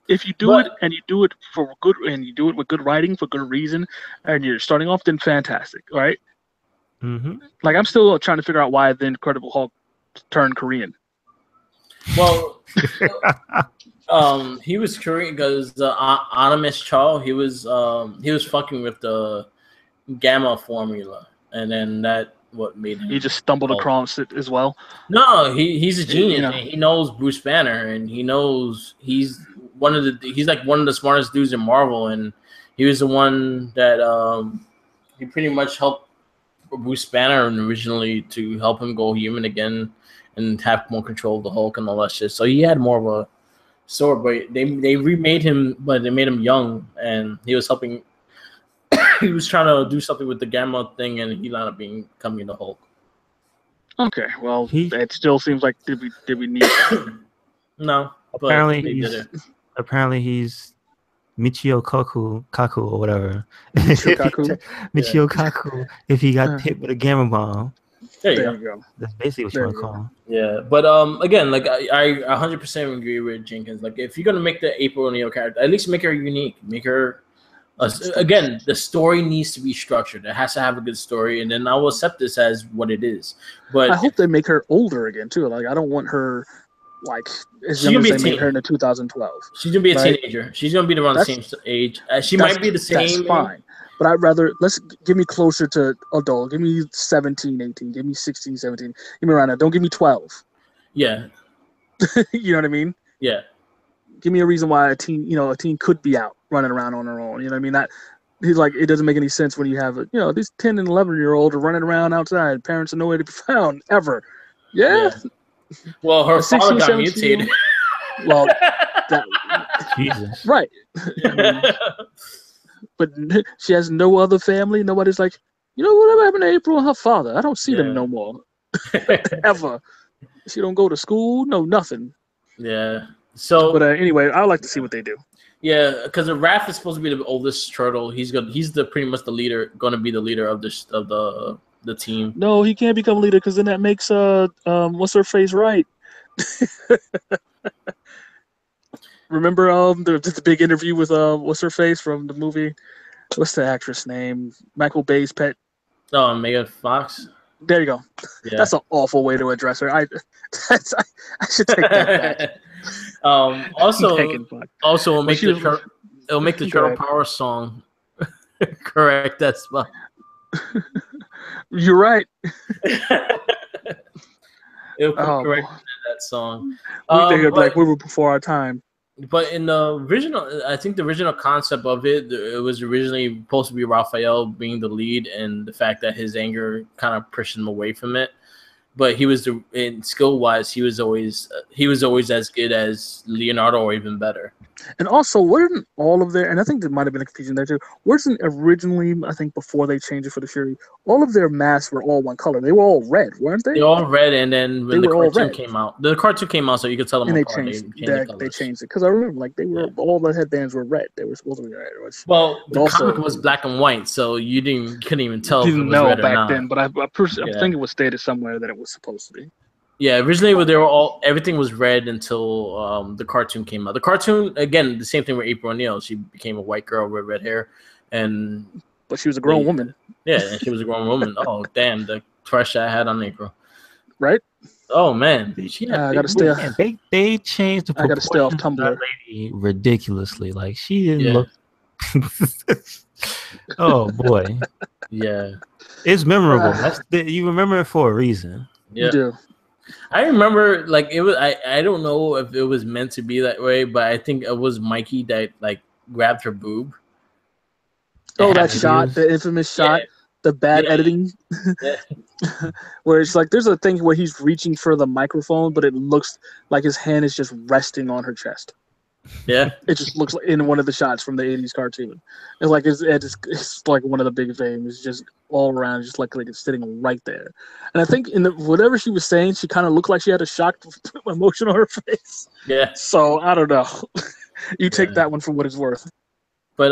If you do it and you do it for good and you do it with good writing for good reason and you're starting off, then fantastic, right? Mm-hmm. Like I'm still trying to figure out why the Incredible Hulk turned Korean. Well, he was Korean because Animus Cho, he was fucking with the gamma formula, and then that what made him. He just stumbled across it as well. No, he's a genius. You know. And he knows Bruce Banner, and he knows he's like one of the smartest dudes in Marvel, and he was the one that he pretty much helped Bruce Banner originally to help him go human again and have more control of the Hulk and all that shit. So he had more of a sword, but they remade him, but they made him young, and he was helping. He was trying to do something with the Gamma thing, and he ended up becoming the Hulk. Okay, well, it still seems like did we need that? No, apparently he's Michio Kaku or whatever. Michio Kaku. If he got hit with a gamma bomb. There you go. That's basically what you want to call him. Yeah, but again, like I 100% agree with Jenkins. Like, if you're gonna make the April O'Neil character, at least make her unique. Make her again, the story needs to be structured. It has to have a good story, and then I will accept this as what it is. But I hope they make her older again too. Like, I don't want her like as young as they made her in the 2012. She's gonna be a teenager. She's gonna be around the same age. She might be the same. That's fine. But I'd rather give me closer to adult. Give me 17, 18. Give me 16, 17. Give me around that. Don't give me 12. Yeah. You know what I mean? Yeah. Give me a reason why a teen could be out running around on her own. You know what I mean? That he's like, it doesn't make any sense when you have these 10 and 11-year-olds are running around outside. Parents are nowhere to be found ever. Yeah. Well, her father got mutated. Well, Jesus. Right. I mean, but she has no other family. Nobody's like, whatever happened to April and her father? I don't see them no more. Ever. She don't go to school. No, nothing. Yeah. So, but anyway, I like to see what they do. Yeah, because Raph is supposed to be the oldest turtle. He's pretty much the leader. Going to be the leader of the team. No, he can't become leader because then that makes what's her face right. Remember the big interview with what's her face from the movie? What's the actress name? Michael Bay's pet. Oh, Megan Fox. There you go. Yeah. That's an awful way to address her. I should take that back. Also, it'll make the Turtle Power song correct. That's fine. You're right. It'll correct that song. We were before our time. But in the original, I think the original concept of it was originally supposed to be Raphael being the lead, and the fact that his anger kind of pushed him away from it. But he was in skill wise, he was always as good as Leonardo or even better. And also, wasn't all of their, and I think there might have been a confusion there too, wasn't originally, I think before they changed it for the Fury, all of their masks were all one color. They were all red, weren't they? They were all red, and then when the cartoon came out, so you could tell them and apart. They changed it. Because I remember, like, they were, all the headbands were red. They were supposed to be red. Well, the comic was black and white, so you couldn't even tell if it was red or not. Back then, but I think it was stated somewhere that it was supposed to be. Yeah, originally everything was red until the cartoon came out. The cartoon, again, the same thing with April O'Neil. She became a white girl with red hair, but she was a grown woman. Yeah, and she was a grown woman. Oh, damn, the crush I had on April. Right? Oh man, I gotta stay. They changed the proportion. I gotta stay off Tumblr. Lady ridiculously. Like, she didn't look. Oh boy. Yeah, it's memorable. You remember it for a reason. Yeah. You do. I remember, like, it was. I don't know if it was meant to be that way, but I think it was Mikey that like grabbed her boob. Oh, that shot, the infamous shot, the bad editing, where it's like there's a thing where he's reaching for the microphone, but it looks like his hand is just resting on her chest. Yeah, it just looks like in one of the shots from the '80s cartoon. It's like it's like one of the big things. It's just all around, just like it's sitting right there. And I think whatever she was saying, she kind of looked like she had a shocked emotion on her face. Yeah. So I don't know. You take that one for what it's worth. But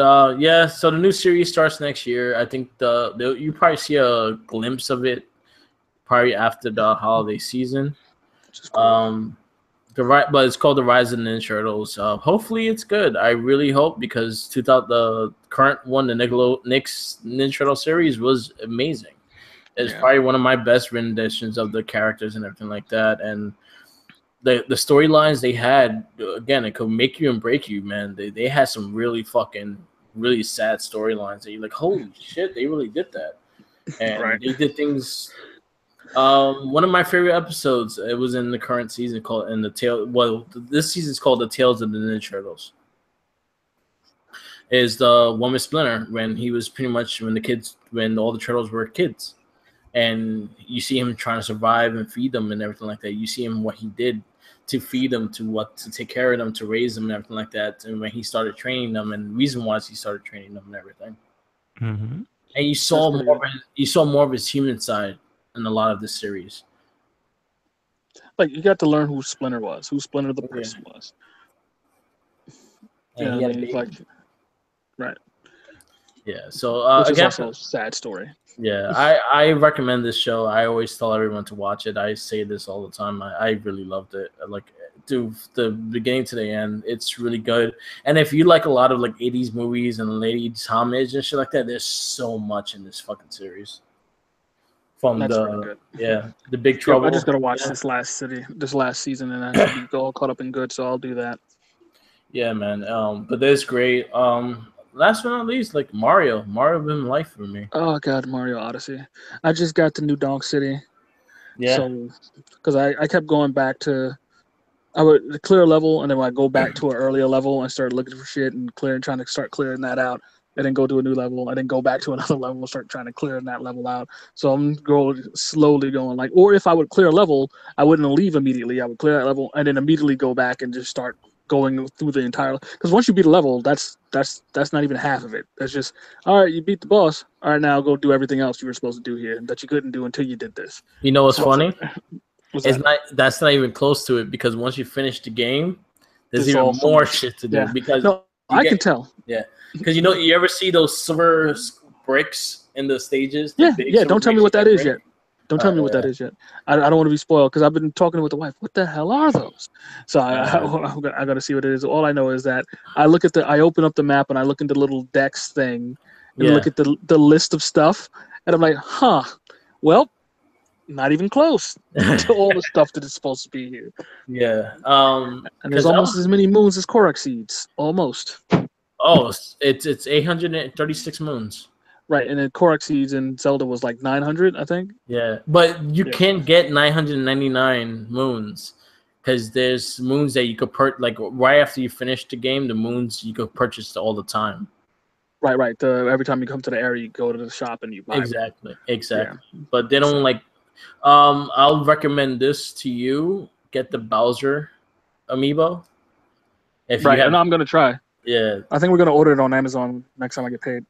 so the new series starts next year. I think you probably see a glimpse of it probably after the holiday season. Cool. But it's called The Rise of the Ninja Turtles. Hopefully it's good. I really hope, because the current one, the Nick's Ninja Turtle series, was amazing. It's probably one of my best renditions of the characters and everything like that. And the storylines they had, again, it could make you and break you, man. They had some really sad storylines that you're like, holy shit, they really did that. And they did things One of my favorite episodes. It was in the current season called in the tail. Well, this season's called the Tales of the Ninja Turtles. Is the one with Splinter when he was pretty much when all the turtles were kids, and you see him trying to survive and feed them and everything like that. You see him what he did to feed them, to take care of them, to raise them and everything like that. And when he started training them, and the reason why he started training them and everything. Mm-hmm. And you saw more of his human side in a lot of this series. Like you got to learn who Splinter was, who Splinter the person was. And he had a baby. Like, right. Yeah. So which is again, also a sad story. Yeah, I recommend this show. I always tell everyone to watch it. I say this all the time. I really loved it. Like, to the beginning to the end, it's really good. And if you like a lot of like 80s movies and 80s homage and shit like that, there's so much in this fucking series. From That's really good. the Big Trouble. I just gotta watch this last season, and I should be all caught up and good. So I'll do that. Yeah, man. But that's great. Last but not least, like Mario been life for me. Oh god, Mario Odyssey. I just got to New Donk City. Yeah. So, because I kept going back to, I would clear a level and then I go back to an earlier level and start looking for shit and trying to start clearing that out, and then go to a new level and then go back to another level and start trying to clear that level out. So I'm slowly going like, or if I would clear a level, I wouldn't leave immediately. I would clear that level and then immediately go back and just start going through the entire, because once you beat a level, that's not even half of it. That's just, all right, you beat the boss. All right, now go do everything else you were supposed to do here that you couldn't do until you did this. You know what's funny? That's not even close to it, because once you finish the game, there's even more shit to do. Yeah. Because I can tell. Yeah, because you ever see those silver bricks in the stages? Yeah. Don't tell me what that is yet. Don't tell me what that is yet. I don't want to be spoiled because I've been talking with the wife. What the hell are those? So I got to see what it is. All I know is that I open up the map and I look into the little Dex thing and look at the list of stuff, and I'm like, well, not even close to all the stuff that is supposed to be here. Yeah. And there's almost as many moons as Korok seeds. Almost. Oh, it's 836 moons. Right, and then Korok seeds in Zelda was like 900, I think. Yeah, but you can't get 999 moons because there's moons that you could like right after you finish the game. The moons you could purchase all the time. Right. Every time you come to the area, you go to the shop and you buy. Exactly. Yeah. But they don't like. I'll recommend this to you. Get the Bowser amiibo. And I'm gonna try. Yeah. I think we're gonna order it on Amazon next time I get paid.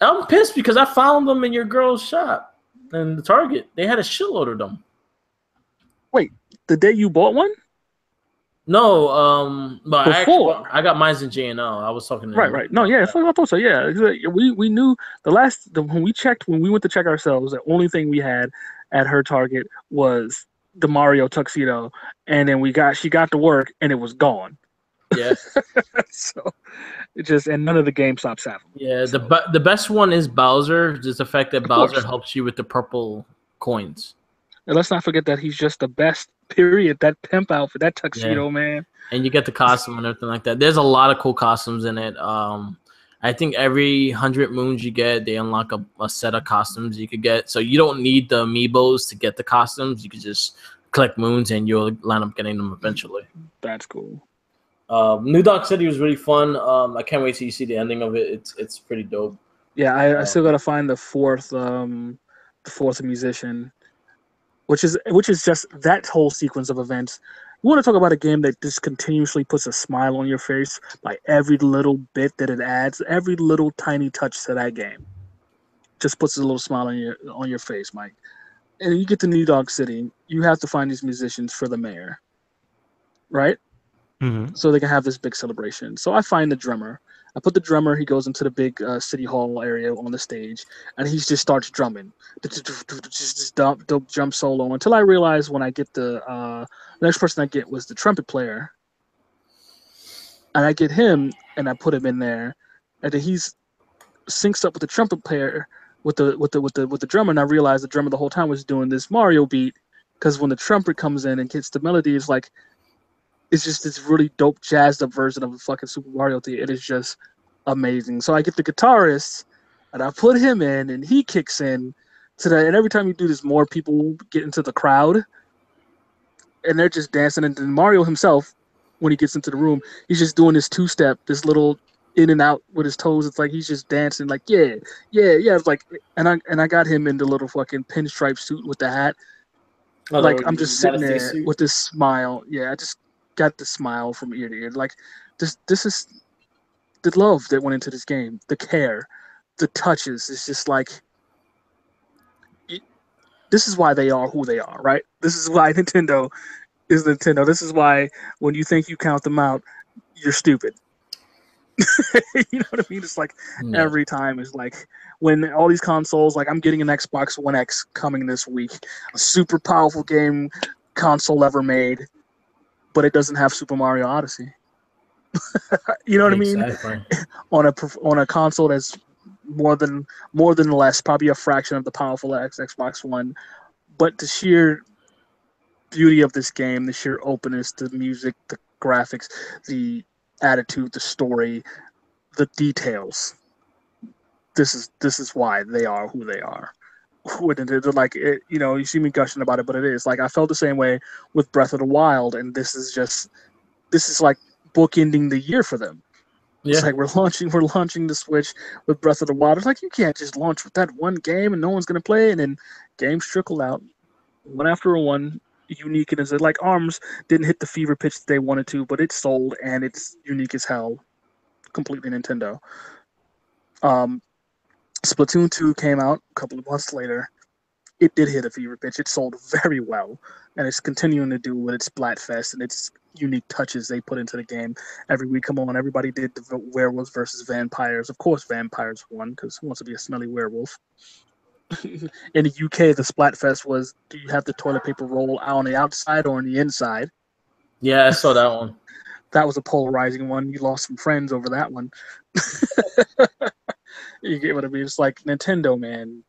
I'm pissed because I found them in your girl's shop in the Target. They had a shitload of them. Wait, the day you bought one? No, but I got mine in J&L. I was talking to Right. No, yeah, I thought so. Yeah, we knew when we went to check ourselves, the only thing we had at her Target was the Mario tuxedo, and then she got to work and it was gone. Yeah. So and none of the GameStops have them. Yeah, the best one is Bowser. Just the fact that Bowser helps you with the purple coins. And let's not forget that he's just the best. Period. That pimp outfit, that tuxedo, man. And you get the costume and everything like that. There's a lot of cool costumes in it. I think every 100 moons you get, they unlock a set of costumes you could get. So you don't need the amiibos to get the costumes. You could just collect moons and you'll line up getting them eventually. That's cool. New Donk City was really fun. I can't wait till you see the ending of it. It's pretty dope. Yeah, I still gotta find the fourth musician, which is just that whole sequence of events. You want to talk about a game that just continuously puts a smile on your face by every little bit that it adds, every little tiny touch to that game, just puts a little smile on your face, Mike. And you get to New Donk City, you have to find these musicians for the mayor, right? Mm-hmm. So they can have this big celebration. So I find the drummer. I put the drummer. He goes into the big city hall area on the stage, and he just starts drumming. Just dope drum solo until I realize when I get the next person I get was the trumpet player, and I get him and I put him in there, and then he's syncs up with the trumpet player with the drummer, and I realized the drummer the whole time was doing this Mario beat, because when the trumpet comes in and gets the melody, it's like. It's just this really dope jazzed up version of a fucking Super Mario theme. It is just amazing. So I get the guitarist and I put him in and he kicks in And every time you do this, more people get into the crowd, and they're just dancing. And then Mario himself, when he gets into the room, he's just doing this 2-step, this little in and out with his toes. It's like he's just dancing, like yeah. It's like, and I got him in the little fucking pinstripe suit with the hat. Like I'm just sitting there with this smile. Yeah, I just got the smile from ear to ear. Like this is the love that went into this game, the care, the touches. It's just like this is why they are who they are, right? This is why Nintendo is Nintendo. This is why when you think you count them out, you're stupid. You know what I mean? It's like every time is like when all these consoles, like I'm getting an Xbox One X coming this week, a super powerful game console ever made, but it doesn't have Super Mario Odyssey. You know what I mean? On a console that's more than less, probably a fraction of the powerful Xbox One, but the sheer beauty of this game, the sheer openness, the music, the graphics, the attitude, the story, the details. This is why they are who they are. They're like it, you see me gushing about it, but it is like I felt the same way with Breath of the Wild, and this is like bookending the year for them. Yeah. It's like we're launching the Switch with Breath of the Wild. It's like you can't just launch with that one game and no one's gonna play, and then games trickle out one after one. Unique, and is it like ARMS didn't hit the fever pitch that they wanted to, but it sold and it's unique as hell. Completely Nintendo. Splatoon 2 came out a couple of months later. It did hit a fever pitch. It sold very well, and it's continuing to do with its Splatfest and its unique touches they put into the game every week. Come on, everybody did the werewolves versus vampires. Of course, vampires won because who wants to be a smelly werewolf? In the UK, the Splatfest was, do you have the toilet paper roll on the outside or on the inside? Yeah, I saw that one. That was a polarizing one. You lost some friends over that one. You get what I mean? It's like Nintendo, man.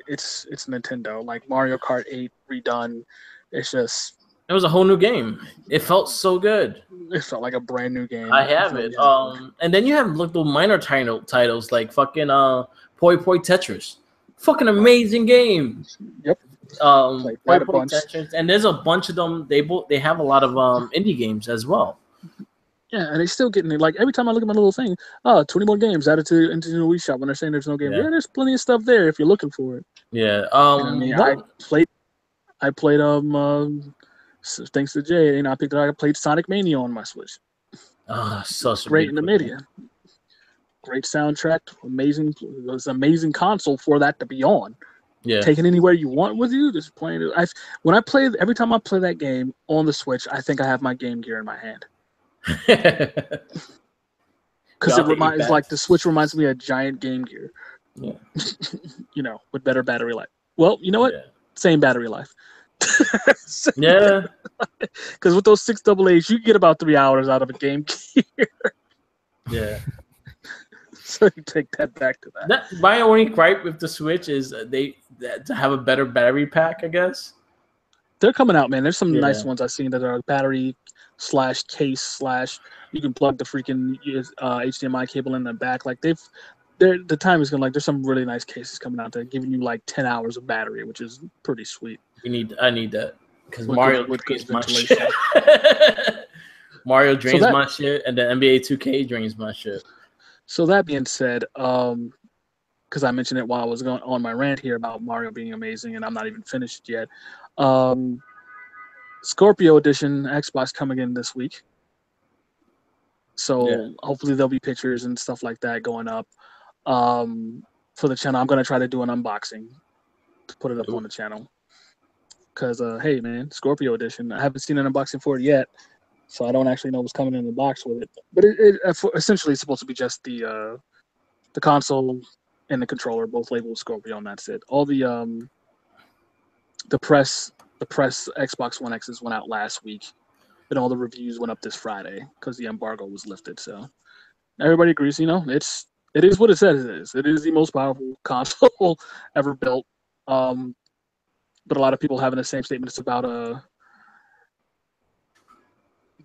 It's Nintendo. Like Mario Kart 8 redone. It's just... It was a whole new game. It felt so good. It felt like a brand new game. I have it. And then you have little minor titles like fucking Poi Poi Tetris. Fucking amazing game. Yep. Poi Poi Tetris, and there's a bunch of them. They have a lot of indie games as well. Yeah, and they still getting it. Like every time I look at my little thing, 20 more games added into the Wii Shop when they're saying there's no game. Yeah, there's plenty of stuff there if you're looking for it. Yeah. I played thanks to Jay, I played Sonic Mania on my Switch. Such great in the media. Great soundtrack, amazing. It was an amazing console for that to be on. Yeah, take it anywhere you want with you. Just playing it. Every time I play that game on the Switch, I think I have my Game Gear in my hand. Because like the Switch reminds me of a giant Game Gear. Yeah, with better battery life. Well, you know what? Yeah. Same battery life. Yeah, because with those 6 AA's, you get about 3 hours out of a Game Gear. Yeah. So you take that back to that. My only gripe with the Switch is to have a better battery pack, I guess. They're coming out, man. There's some nice ones I've seen that are battery /case/ you can plug the freaking HDMI cable in the back. Like the time is gonna there's some really nice cases coming out there giving you like 10 hours of battery, which is pretty sweet. I need that because Mario drains my shit. Mario drains my shit, and then NBA 2K drains my shit. So that being said, because I mentioned it while I was going on my rant here about Mario being amazing, and I'm not even finished yet. Scorpio Edition Xbox coming in this week. So hopefully there'll be pictures and stuff like that going up for the channel. I'm going to try to do an unboxing to put it up on the channel. Because, hey, man, Scorpio Edition. I haven't seen an unboxing for it yet, so I don't actually know what's coming in the box with it. But it essentially it's supposed to be just the console and the controller, both labeled Scorpio, and that's it. All the press Xbox One X's went out last week, and all the reviews went up this Friday because the embargo was lifted. So everybody agrees, it is what it says it is. It is the most powerful console ever built. But a lot of people having the same statements about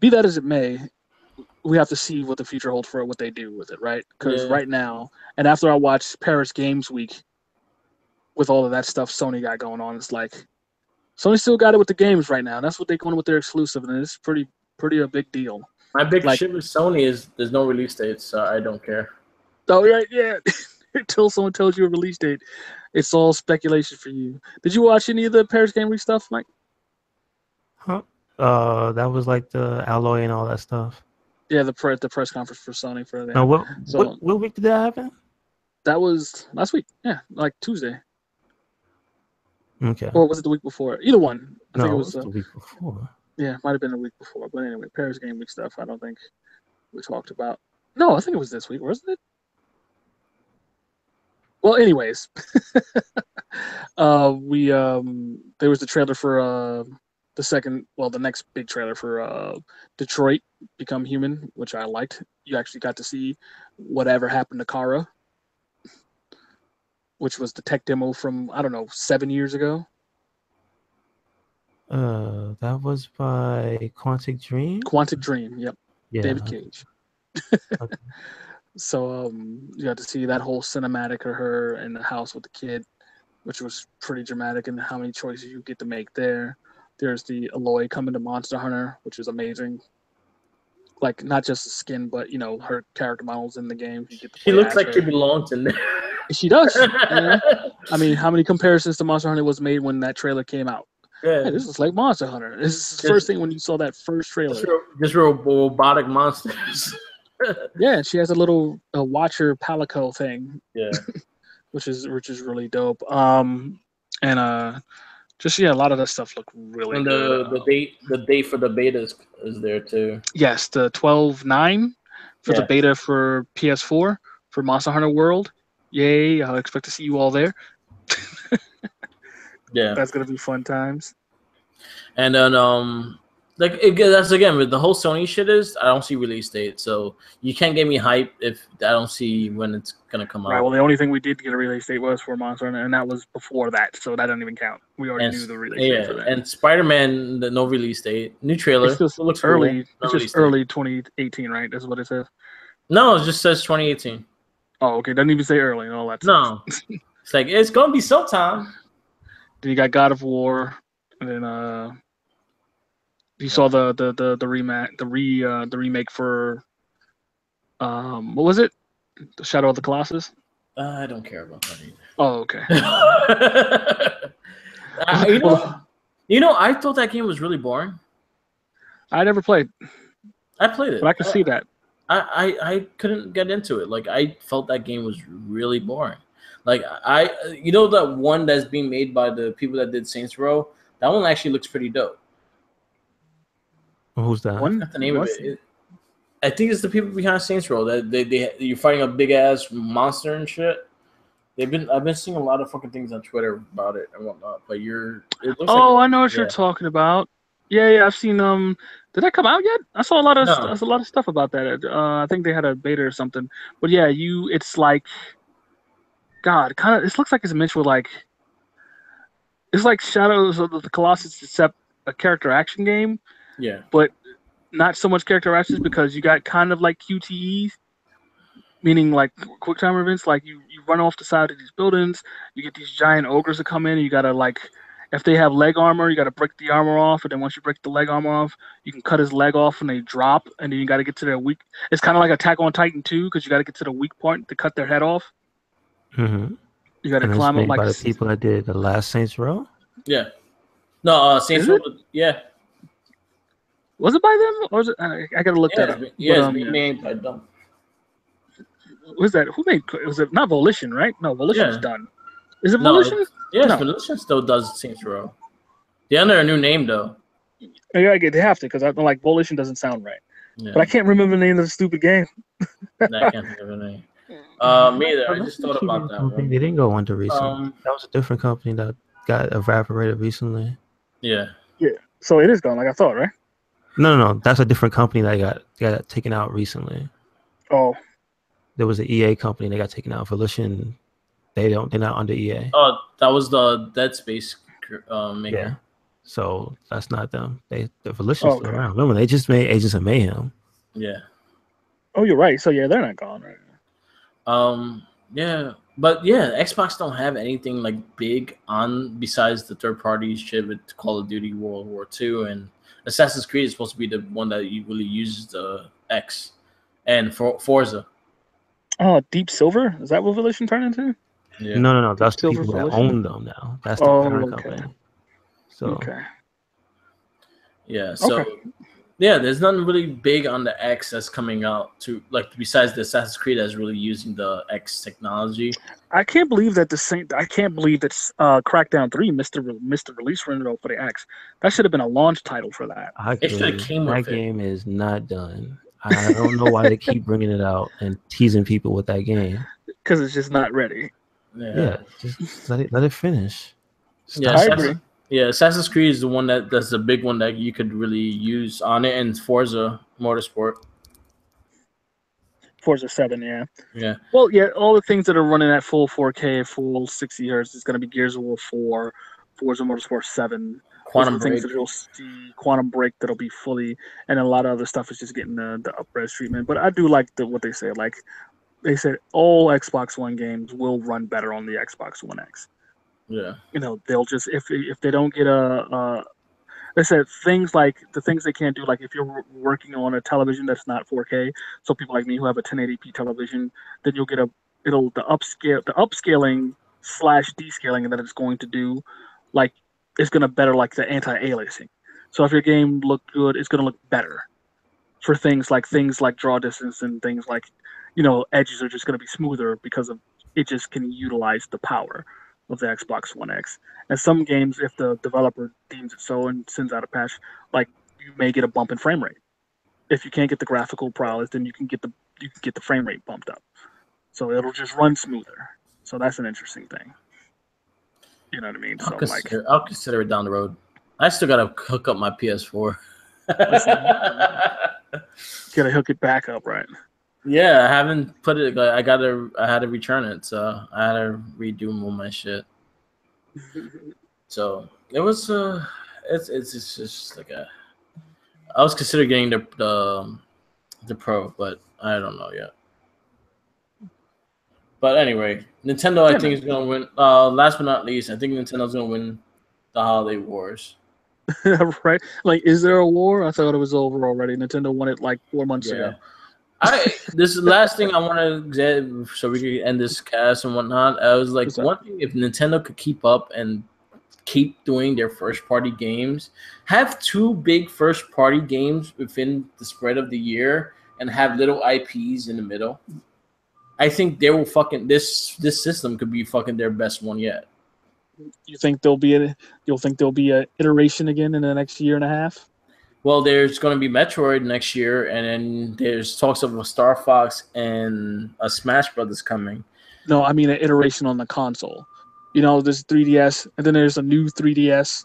be that as it may, we have to see what the future holds for what they do with it, right? Because right now, and after I watched Paris Games Week, with all of that stuff Sony got going on. It's like Sony still got it with the games right now. That's what they're going with their exclusive, and it's pretty a big deal. My big Like- shit with Sony is there's no release date, so I don't care. Oh right, yeah. Until someone tells you a release date, it's all speculation for you. Did you watch any of the Paris Game Week stuff, Mike? Huh? That was like the alloy and all that stuff. Yeah, the press conference for Sony for that. No, So- what week did that happen? That was last week. Yeah, like Tuesday. Okay. Or was it the week before? Either one. I think it No, was. the week before. Yeah, it might have been the week before. But anyway, Paris Game Week stuff. I don't think we talked about. No, I think it was this week, wasn't it? Well, anyways, there was the trailer for the next big trailer for Detroit Become Human, which I liked. You actually got to see whatever happened to Kara, which was the tech demo from, I don't know, 7 years ago. That was by Quantic Dream. Quantic Dream, yep. Yeah. David Cage. Okay. So you got to see that whole cinematic of her in the house with the kid, which was pretty dramatic, and how many choices you get to make there. There's the Aloy coming to Monster Hunter, which is amazing. Like, not just the skin, but, her character models in the game. You get to She play looks as like her. she belongs in there. She does. Yeah. I mean, how many comparisons to Monster Hunter was made when that trailer came out? Yeah, Hey, this is like Monster Hunter. This is the first thing when you saw that first trailer. just robotic monsters. Yeah, she has a little Watcher Palico thing, Yeah, which is really dope. A lot of that stuff looked really and good. the date for the beta is there too. Yes, the 12/9 for the Yeah. beta for PS4 for Monster Hunter World. Yay! I expect to see you all there. Yeah, That's gonna be fun times. and then that's again with the whole Sony shit is I don't see release date, so you can't get me hype if I don't see when it's gonna come Right. out. Well, the only thing we did get a release date was for Monster Hunter, and that was before that, so that doesn't even count. We already knew the release date for that. and Spider-Man, no release date, new trailer. It's just looks early. cool. No It's release just date. early 2018, right? That's what it says. No, it just says 2018. Oh, okay. Doesn't even say early and all that. No, it's like it's gonna be sometime. Then you got God of War, and then you saw the remake for what was it? The Shadow of the Colossus. I don't care about that Oh, okay. either. I thought that game was really boring. I never played, I played it, but I can see that. I couldn't get into it. Like I felt that game was really boring. Like that one that's being made by the people that did Saints Row. That one actually looks pretty dope. Who's that? One. That's the name of it. I think it's the people behind Saints Row that you're fighting a big ass monster and shit. I've been seeing a lot of fucking things on Twitter about it and whatnot. But it looks like I know what you're talking about. Yeah, I've seen Did that come out yet? I saw a lot of stuff about that. I think they had a beta or something. But yeah, it's like, God, kind of. It looks like it's mixed with like, it's like Shadows of the Colossus, except a character action game. Yeah. But not so much character actions because you got kind of like QTEs, meaning like quick time events. Like you run off the side of these buildings, you get these giant ogres that come in, and you gotta like, if they have leg armor, you gotta break the armor off, and then once you break the leg armor off, you can cut his leg off and they drop, and then you gotta get to their weak. It's kind of like Attack on Titan 2 because you gotta get to the weak point to cut their head off. Mm-hmm. You gotta And it's climb made up like by the people that did the last Saints Row. Yeah. No, Saints Row. Yeah. Was it by them or was it? I gotta look that up. Yeah, it's made by them. Was that who made? Was it not Volition? Right? No, Volition's done. Is it No, Volition? Yes, No. Volition still does Saints Row. They're under a new name though. Yeah, they have to because I like Volition doesn't sound right. Yeah. But I can't remember the name of the stupid game. I can't think of a name. Me either. I just thought about that one. They didn't go under recently. That was a different company that got evaporated recently. Yeah. Yeah. So it is gone, like I thought, right? No. That's a different company that got taken out recently. Oh. There was an EA company that got taken out. Volition, they're not under EA. Oh, that was the Dead Space maker. Yeah. So that's not them. The Volition's still Okay. around. Remember, they just made Agents of Mayhem. Yeah. Oh, you're right. So yeah, they're not gone, right? Yeah. But yeah, Xbox don't have anything like big on besides the third party shit with Call of Duty World War II, and Assassin's Creed is supposed to be the one that really uses the X, and for Forza. Oh, Deep Silver? Is that what Volition turned into? Yeah. No. Deep That's the Silver people that Volition? own them now. That's the Oh, parent okay. company. So Okay. Yeah. So Okay. yeah, there's nothing really big on the X that's coming out to like besides the Assassin's Creed that's really using the X technology. I can't believe that Crackdown 3 missed the release window for the X. That should have been a launch title for that. I It should have agree. came That with it. game is not done. I don't know why they keep bringing it out and teasing people with that game. Because it's just not ready. Yeah, just let it finish. Yeah, I agree. Yeah, Assassin's Creed is the one that's the big one that you could really use on it, and Forza Motorsport. Forza 7, yeah. Yeah. Well, yeah, all the things that are running at full 4K, full 60 hertz is going to be Gears of War 4, Forza Motorsport 7. Quantum things Break. that you'll see, Quantum Break that'll be fully, and a lot of other stuff is just getting the up-res treatment. But I do like what they say. Like, they said all Xbox One games will run better on the Xbox One X. Yeah. You know, they'll just, if they don't get they said things like the things they can't do, like if you're working on a television that's not 4K, so people like me who have a 1080p television, then you'll get the upscaling slash descaling that it's going to do, like it's going to better like the anti-aliasing. So if your game looked good, it's going to look better for things like draw distance and things like, edges are just going to be smoother because of it just can utilize the power of the Xbox One X. And some games, if the developer deems it so and sends out a patch, like you may get a bump in frame rate. If you can't get the graphical prowess, then you can get the frame rate bumped up. So it'll just run smoother. So that's an interesting thing. You know what I mean? I'll consider it down the road. I still gotta hook up my PS4. Gotta hook it back up, right? Yeah, I haven't put it. I had to return it, so I had to redo all my shit. So it was it's just like I was considering getting the Pro, but I don't know yet. But anyway, Nintendo I think is gonna win. Last but not least, I think Nintendo's gonna win the Holiday Wars. Right? Like, is there a war? I thought it was over already. Nintendo won it like 4 months ago. This is the last thing I want to get so we can end this cast and whatnot. I was like, one thing, if Nintendo could keep up and keep doing their first party games, have 2 big first party games within the spread of the year, and have little IPs in the middle. I think they will fucking this system could be fucking their best one yet. You'll think there'll be an iteration again in the next year and a half? Well, there's going to be Metroid next year, and then there's talks of a Star Fox and a Smash Brothers coming. No, I mean an iteration on the console. There's 3DS, and then there's a new 3DS.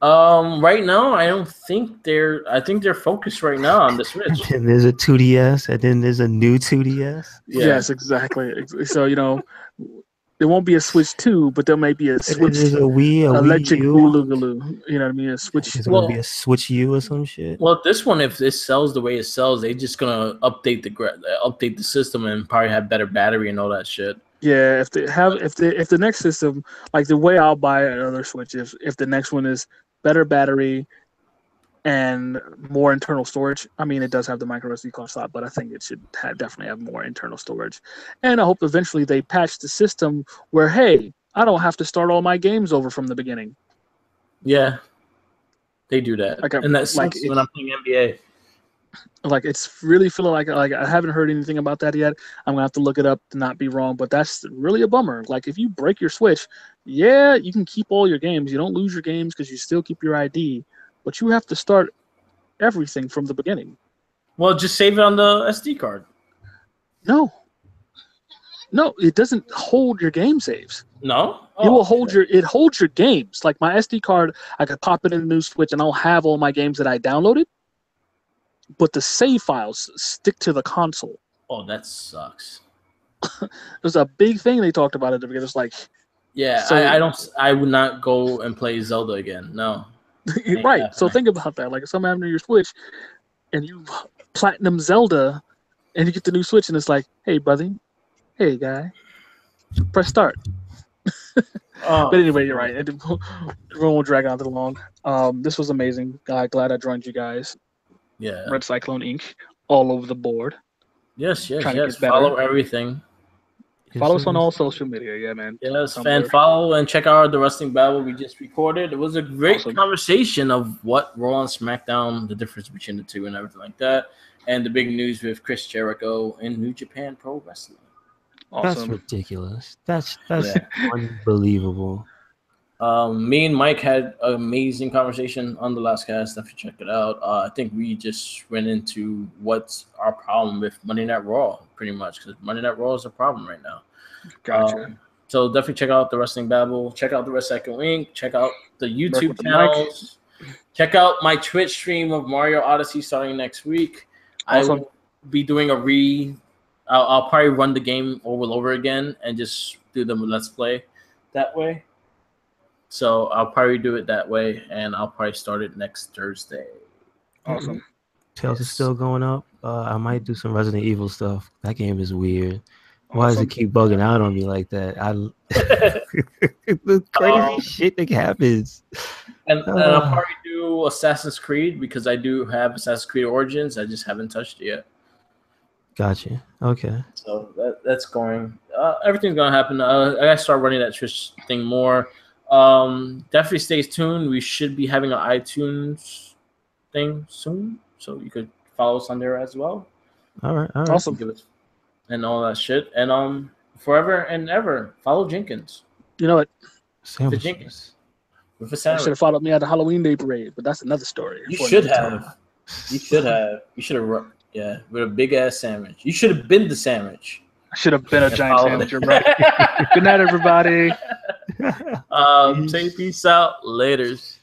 Right now, I think they're focused right now on the Switch. And there's a 2DS, and then there's a new 2DS. Yeah. Yes, exactly. So there won't be a Switch 2, but there may be a Switch. There's a Wii, electric Wii U. boogaloo. You know what I mean? A Switch. There's gonna be a Switch U or some shit. Well, this one, if this sells the way it sells, they're just gonna update the system and probably have better battery and all that shit. Yeah, if the next system, like the way I'll buy another Switch, if the next one is better battery and more internal storage. I mean, it does have the micro SD card slot, but I think it should definitely have more internal storage. And I hope eventually they patch the system where, hey, I don't have to start all my games over from the beginning. Yeah, they do that. And that's like when I'm playing NBA. Like, it's really feeling like I haven't heard anything about that yet. I'm gonna have to look it up to not be wrong, but that's really a bummer. Like, if you break your Switch, yeah, you can keep all your games. You don't lose your games because you still keep your ID, but you have to start everything from the beginning. Well, just save it on the SD card. No, it doesn't hold your game saves. No, it will hold it holds your games. Like my SD card, I could pop it in the new Switch and I'll have all my games that I downloaded. But the save files stick to the console. Oh, that sucks. There's a big thing they talked about at the beginning. It's like, yeah, so, I would not go and play Zelda again. No. Right. So think about that. Like, if something happened to your Switch and you platinum Zelda and you get the new Switch and it's like, hey, buddy, hey, guy, press start. Oh, But anyway, you're right. Everyone will drag on too long. This was amazing. Glad I joined you guys. yeah. Red Cyclone Inc. all over the board. Yes. Trying to get better. Follow everything. Follow us on all social media. Yeah, man. Yes, Tumblr. fan follow and check out the Wrestling Battle we just recorded. It was a great Awesome. conversation of what Raw and SmackDown, the difference between the two and everything like that. And the big news with Chris Jericho in New Japan Pro Wrestling. That's Awesome. ridiculous. That's Yeah. unbelievable. Me and Mike had an amazing conversation on the last cast. If you check it out, I think we just went into what's our problem with Monday Night Raw, pretty much, because Monday Night Raw is a problem right now. Gotcha. So definitely check out the Wrestling Babble. Check out the RedCycloneInc. Check out the YouTube with the channels. Check out my Twitch stream of Mario Odyssey starting next week. Awesome. I will be doing I'll probably run the game over again and just do the Let's Play that way. So I'll probably do it that way, and I'll probably start it next Thursday. Awesome. Tales is still going up. I might do some Resident Evil stuff. That game is weird. Why does it keep bugging out on me like that? The crazy shit that happens. And I'll probably do Assassin's Creed because I do have Assassin's Creed Origins. I just haven't touched it yet. Gotcha. Okay. So that's going. Everything's gonna happen. I gotta start running that Twitch thing more. Definitely stay tuned. We should be having an iTunes thing soon, so you could follow us on there as well. All right. Awesome. And all that shit. And forever and ever, follow Jenkins. You know what? The Jenkins. With a You sandwich. should have followed me at the Halloween Day parade, but that's another story. You for should another time. have. You should have. You should have. Yeah, with a big ass sandwich. You should have been the sandwich. I should have been a giant follow sandwich. them. You're right. Good night, everybody. Say peace out. Laters.